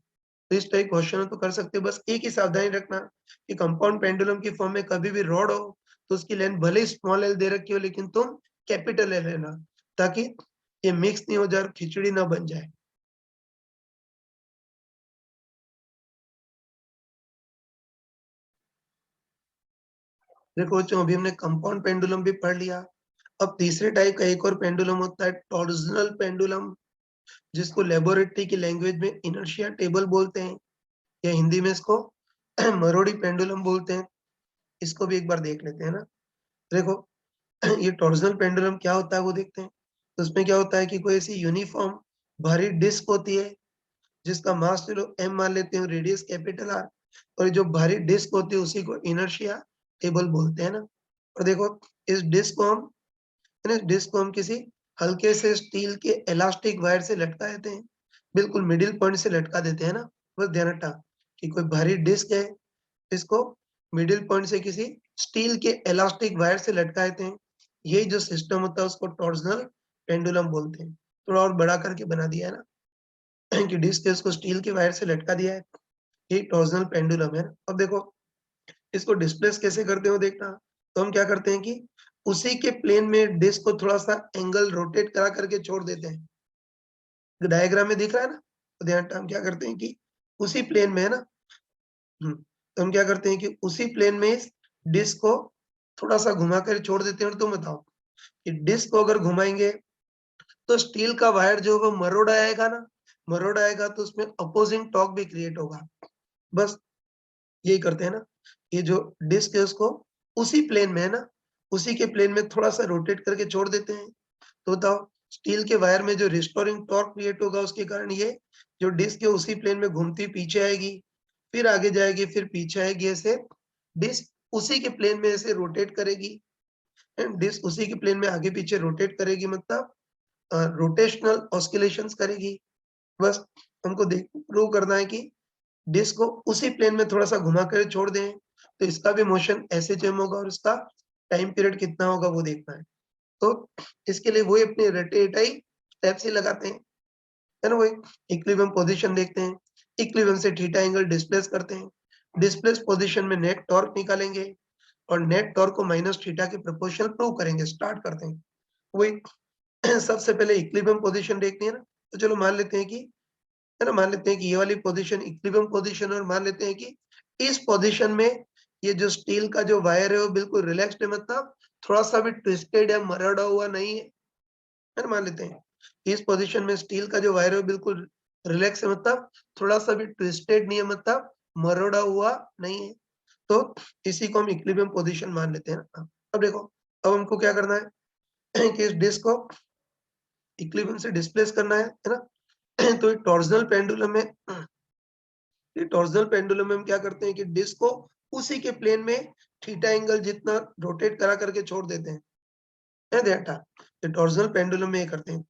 तो इस टाइप क्वेश्चन तो कर सकते हो। बस एक ही सावधानी रखना कि कंपाउंड पेंडुलम की फॉर्म में कभी भी रॉड हो तो उसकी लेंथ भले ही स्मॉल एल दे रखी हो लेकिन तुम कैपिटल एल लेना, ताकि ये मिक्स नहीं हो जाए और खिचड़ी ना बन जाए। देखो बच्चों, अभी हमने कंपाउंड पेंडुलम भी पढ़ लिया। अब तीसरे टाइप का एक और पेंडुलम होता है टॉर्जनल पेंडुलम, जिसको लेबोरेटरी की लैंग्वेज में इनर्शिया टेबल बोलते हैं या हिंदी में इसको मरोड़ी पेंडुलम बोलते हैं। इसको भी एक बार देख लेते हैं ना। देखो ये टॉर्जनल पेंडुलम क्या होता है वो देखते हैं। तो उसमें क्या होता है कि कोई ऐसी यूनिफॉर्म भारी डिस्क होती है जिसका मास चलो m मान लेते हैं, रेडियस कैपिटल R, और जो भारी डिस्क होती है उसी को इनर्शिया टेबल बोलते हैं ना। और देखो इस डिस्क को हम, है ना, डिस्क को हम किसी हल्के से स्टील के इलास्टिक वायर से लटका देते हैं, बिल्कुल मिडिल पॉइंट से लटका देते हैं ना। बस ध्यान रखना कि कोई भारी डिस्क है, इसको मिडिल पॉइंट से किसी स्टील के इलास्टिक वायर से लटका देते हैं। यही जो सिस्टम होता है उसको टॉर्जनल पेंडुलम बोलते हैं। थोड़ा और बड़ा करके बना दिया है ना कि डिस्क है उसको स्टील के वायर से लटका दिया है, ये टॉर्जनल पेंडुलम है। अब देखो इसको डिस्प्लेस कैसे करते हो देखना। तो हम क्या करते हैं कि उसी के प्लेन में डिस्क को थोड़ा सा एंगल रोटेट करा करके छोड़ देते हैं। डायग्राम में दिख रहा है ना, तो ध्यान, हम क्या करते हैं कि उसी प्लेन में, है ना, तो हम क्या करते हैं कि उसी प्लेन में इस डिस्क को थोड़ा सा घुमा कर छोड़ देते हैं। और तुम बताओ कि डिस्क को अगर घुमाएंगे तो स्टील का वायर जो है वो मरोड़ आएगा ना, मरोड़ आएगा तो उसमें अपोजिंग टॉर्क भी क्रिएट होगा। बस यही करते हैं ना ये जो डिस्क है उसको उसी प्लेन में है ना, उसी के प्लेन में थोड़ा सा रोटेट करके छोड़ देते हैं, तो बताओ स्टील के वायर में जो रिस्टोरिंग टॉर्क क्रिएट होगा उसके कारण ये जो डिस्क है उसी प्लेन में घूमती पीछे आएगी, फिर आगे जाएगी, फिर पीछे आएगी, ऐसे डिस्क उसी के प्लेन में ऐसे रोटेट करेगी एंड डिस्क उसी के प्लेन में आगे पीछे रोटेट करेगी, मतलब रोटेशनल ऑस्किलेशंस करेगी। बस हमको देख प्रूव करना है कि डिस्क को उसी प्लेन में थोड़ा सा घुमा कर छोड़ दें तो इसका भी मोशन ऐसे चेम होगा और इसका टाइम पीरियड कितना होगा वो देखना है। तो इसके लिए वही अपने रटे रटाई स्टेप्स ही लगाते हैं, है ना। वही इक्विलिब्रियम पोजीशन देखते हैं, इक्विलिब्रियम से थीटा एंगल डिस्प्लेस करते हैं, डिस्प्लेस पोजीशन में नेट टॉर्क निकालेंगे और नेट टॉर्क को माइनस थीटा के प्रोपोर्शनल प्रूव करेंगे। स्टार्ट करते हैं। वही सबसे पहले इक्विलिब्रियम पोजीशन देखनी है ना, तो चलो मान लेते हैं कि, है ना, मान लेते हैं कि ये वाली पोजीशन इक्विलिब्रियम पोजीशन और मान लेते हैं कि इस पोजीशन में ये जो स्टील का जो वायर है वो बिल्कुल रिलैक्स्ड है, मतलब थोड़ा सा भी ट्विस्टेड या मरोड़ा हुआ नहीं है ना। मान लेते हैं इस पोजीशन में स्टील का जो वायर है वो बिल्कुल रिलैक्स है, मतलब थोड़ा सा भी ट्विस्टेड नहीं है, मतलब मरोड़ा हुआ नहीं है, तो इसी को हम इक्विलिब्रियम पोजीशन मान लेते हैं ना। अब देखो, अब हमको क्या करना है कि इस डिस्क को इक्विलिब्रियम से डिस्प्लेस करना है ना। तो ये टॉर्सनल पेंडुलम में, ये टॉर्सनल पेंडुलम में हम क्या करते हैं कि डिस्क को उसी के प्लेन में थीटा एंगल जितना रोटेट करा करके छोड़ देते हैं, है ध्यान। ये टॉर्सनल पेंडुलम में ये करते हैं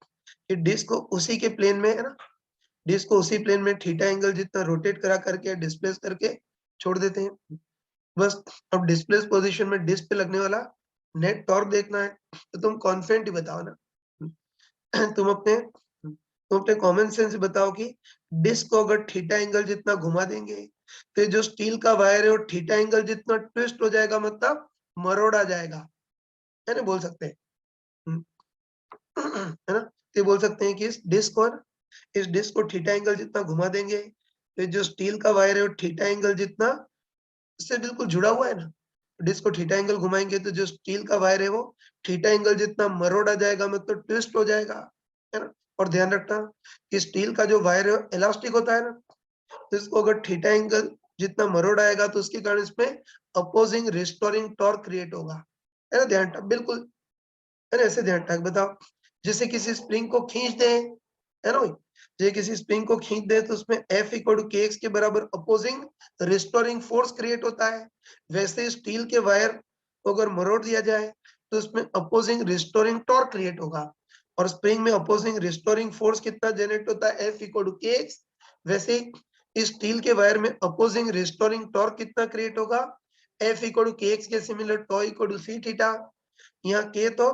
कि डिस्क को उसी के प्लेन में, है ना, डिस्क को उसी प्लेन में थीटा एंगल जितना रोटेट करा करके डिस्प्लेस करके छोड़ देते हैं। बस अब डिस्प्लेस पोजीशन में डिस्क पे लगने वाला नेट टॉर्क देखना है, तो तुम कॉन्फिडेंट ही बताओ ना। तुम अपने कॉमन सेंस से बताओ कि डिस्क को अगर थीटा एंगल जितना घुमा देंगे तो जो स्टील का वायर है वो थीटा एंगल जितना ट्विस्ट हो जाएगा, मतलब मरोड़ा जाएगा, है ना, बोल सकते हैं। है ना, तो बोल सकते हैं कि इस डिस्क को थीटा एंगल जितना घुमा देंगे तो जो स्टील का वायर है वो थीटा एंगल जितना इससे बिल्कुल जुड़ा हुआ है ना, डिस्क को थीटा एंगल घुमाएंगे तो जो स्टील का वायर है वो थीटा एंगल जितना मरोड़ा जाएगा, मतलब ट्विस्ट हो जाएगा, है ना। और ध्यान रखना कि स्टील का जो वायर है इलास्टिक होता है ना, तो इसको अगर थीटा एंगल जितना मरोड़ आएगा तो उसके कारण इसमें अपोजिंग रिस्टोरिंग टॉर्क क्रिएट होगा, है ना। ध्यान बिल्कुल, है ना, ऐसे ध्यान रख बताओ, जैसे किसी स्प्रिंग को खींच दे, है ना, जैसे किसी स्प्रिंग को खींच दे तो उसमें F इक्वल टू kx के बराबर अपोजिंग रिस्टोरिंग फोर्स क्रिएट होता है। वैसे स्टील के वायर को अगर मरोड़ दिया जाए तो उसमें अपोजिंग रिस्टोरिंग टॉर्क क्रिएट होगा और स्प्रिंग में अपोजिंग रिस्टोरिंग फोर्स कितना जनरेट होता है, F इक्वल टू kx। वैसे इस स्टील के वायर में अपोजिंग रिस्टोरिंग टॉर्क कितना क्रिएट होगा, F इक्वल टू kx के similar tau equal to c theta. यहाँ k तो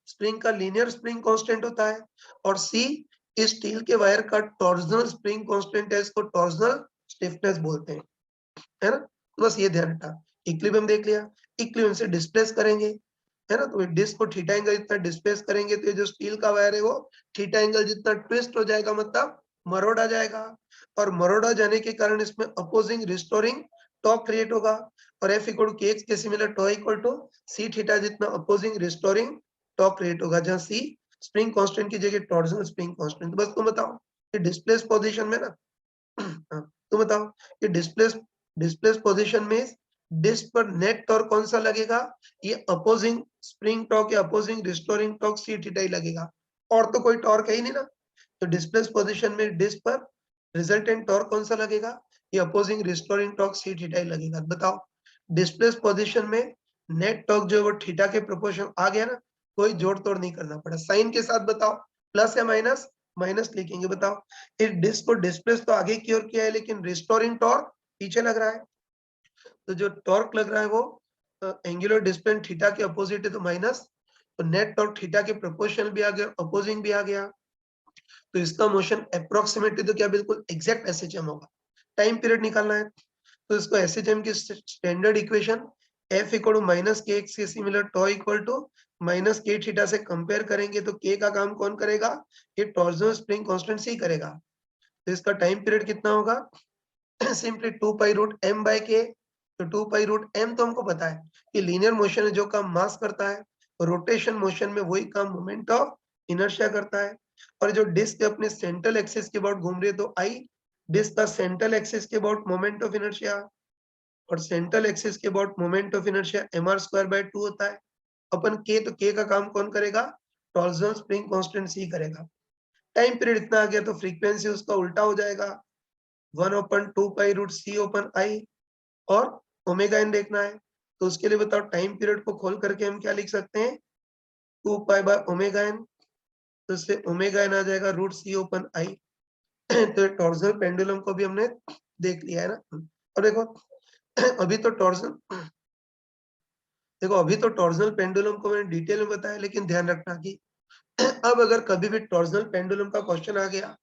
स्प्रिंग का लीनियर स्प्रिंग कांस्टेंट होता है और सी इस स्टील के वायर का टॉर्सनल स्प्रिंग कांस्टेंट है, इसको टॉर्सनल स्टिफनेस बोलते हैं, है ना। तो बस ये ध्यान रखा, इक्विलिब्रियम देख लिया, इक्विलिब्रियम से डिस्प्लेस करेंगे, है ना, तो डिस्क को थीटा एंगल जितना डिस्प्लेस करेंगे तो ये जो स्टील का वायर है वो थीटा एंगल जितना ट्विस्ट हो जाएगा, मतलब मरोड़ा जाएगा और मरोड़ा जाने के कारण इसमें अपोजिंग रिस्टोरिंग टॉर्क क्रिएट होगा और F इक्वल टू kx के similar tau equal to c theta जितना अपोजिंग रिस्टोरिंग टॉर्क क्रिएट होगा, जहां c स्प्रिंग कांस्टेंट की जगह टॉर्सनल स्प्रिंग कांस्टेंट। बस तुम बताओ कि डिस्प्लेस पोजीशन में ना तुम बताओ कि डिस्प्लेस पोजीशन में डिस्क पर नेट टॉर्क कौन सा लगेगा, ये अपोजिंग स्प्रिंग टॉर्क या opposing restoring torque C theta ही लगेगा, और तो कोई टॉर्क है ही नहीं ना। तो डिस्प्लेस पोजीशन में डिस्क पर रिजल्टेंट टॉर्क कौन सा लगेगा, ये opposing restoring torque C theta ही लगेगा। बताओ डिस्प्लेस पोजीशन में नेट टॉर्क जो वो थीटा के प्रोपोर्शन आ गया ना, कोई जोड़ तोड़ नहीं करना पड़ा, साइन के साथ बताओ प्लस या माइनस, माइनस लिखेंगे। बताओ इस डिस्क को डिस्प्लेस तो आगे की ओर किया है लेकिन रिस्टोरिंग टॉर्क पीछे लग रहा है, तो जो टॉर्क लग रहा है वो एंगुलर डिस्प्लेसमेंट थीटा के अपोजिट है तो माइनस, तो नेट टॉर्क थीटा के प्रोपोर्शनल भी आ गया, अपोजिंग भी आ गया, तो इसका मोशन अप्रोक्सीमेटली तो क्या बिल्कुल एग्जैक्ट एसएचएम होगा। टाइम पीरियड निकालना है तो इसको एसएचएम की standard equation F equal to minus K X के similar tau equal to minus K theta से कंपेयर करेंगे तो के का काम कौन करेगा, ये टॉर्सनल स्प्रिंग कांस्टेंट ही करेगा। तो इसका टाइम पीरियड कितना होगा simply 2 pi root m by k। तो 2 पाई रूट m तो हमको पता है कि लीनियर मोशन है जो काम मास करता है, रोटेशन मोशन में वही काम मोमेंट ऑफ इनर्शिया करता है। और जो डिस्क अपने सेंट्रल एक्सिस के अबाउट घूम रही है तो I डिस्क का सेंट्रल एक्सिस के अबाउट मोमेंट ऑफ इनर्शिया। और सेंट्रल एक्सिस के about moment of inertia mr²/2 होता है। अपन के तो के का काम कौन करेगा? टॉर्जनल स्प्रिंग कांस्टेंट सी करेगा। टाइम पीरियड इतना आ गया तो फ्रीक्वेंसी उसका उल्टा हो जाएगा, 1/2π√c/I और ओमेगा एन देखना है। तो उसके लिए बताओ टाइम पीरियड को खोल करके हम क्या लिख सकते हैं? 2π/ओमेगा एन। तो इससे ओमेगा एन आ जाएगा √c/I। तो टॉर्जनल पेंडुलम को भी हमने देख लिया है ना। और देखो अभी तो टॉर्जनल पेंडुलम को मैंने डिटेल में बताया, लेकिन ध्यान रखना कि अब अगर कभी भी टॉर्जनल पेंडुलम का क्वेश्चन आ गया,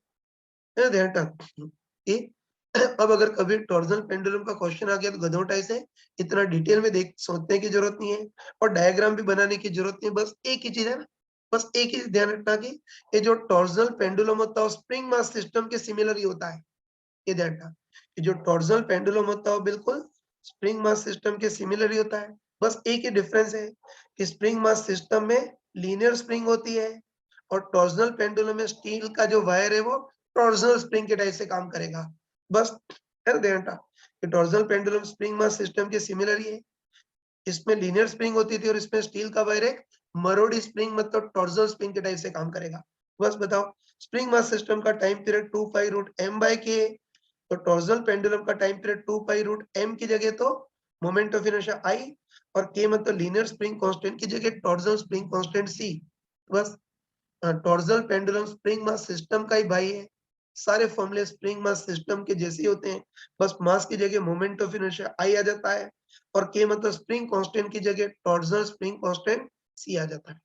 ध्यान रख कि अब अगर कभी टॉर्जनल पेंडुलम का क्वेश्चन आ गया तो गधोटाई से इतना डिटेल में देख सोचने की जरूरत नहीं है और डायग्राम भी बनाने की जरूरत नहीं है। बस एक ही चीज है ना, बस एक ही ध्यान रखना कि ये जो टॉर्जनल पेंडुलम होता है स्प्रिंग मास सिस्टम के सिमिलर ही होता है। ये ध्यान रखना कि जो टॉर्जनल पेंडुलम होता है बिल्कुल स्प्रिंग मास सिस्टम के सिमिलर ही होता है। बस एक ही डिफरेंस है कि स्प्रिंग मास सिस्टम में लीनियर स्प्रिंग होती है और टॉर्जनल पेंडुलम में स्टील का जो वायर है वो टॉर्जनल स्प्रिंग के टाइप से काम करेगा। बस ध्यान रखना कि torsional pendulum spring mass system के सिमिलर ही है। इसमें लीनियर स्प्रिंग होती थी और इसमें स्टील का वायर एक मरोड़ी स्प्रिंग मतलब टॉर्जनल स्प्रिंग के टाइप से काम करेगा। बस बताओ स्प्रिंग मास सिस्टम का टाइम पीरियड 2π√m/k, तो टॉर्जनल पेंडुलम का टाइम पीरियड 2π√m की जगह तो मोमेंट ऑफ इनर्शिया I और k मतलब लीनियर स्प्रिंग कांस्टेंट की जगह टॉर्जनल स्प्रिंग कांस्टेंट C। बस torsional pendulum spring mass system का ही भाई है। सारे फॉर्मूले स्प्रिंग मास सिस्टम के जैसे ही होते हैं, बस मास की जगह मोमेंट ऑफ इनर्शिया I आ जाता है और k मतलब स्प्रिंग कांस्टेंट की जगह टॉर्जनल स्प्रिंग कांस्टेंट C आ जाता है।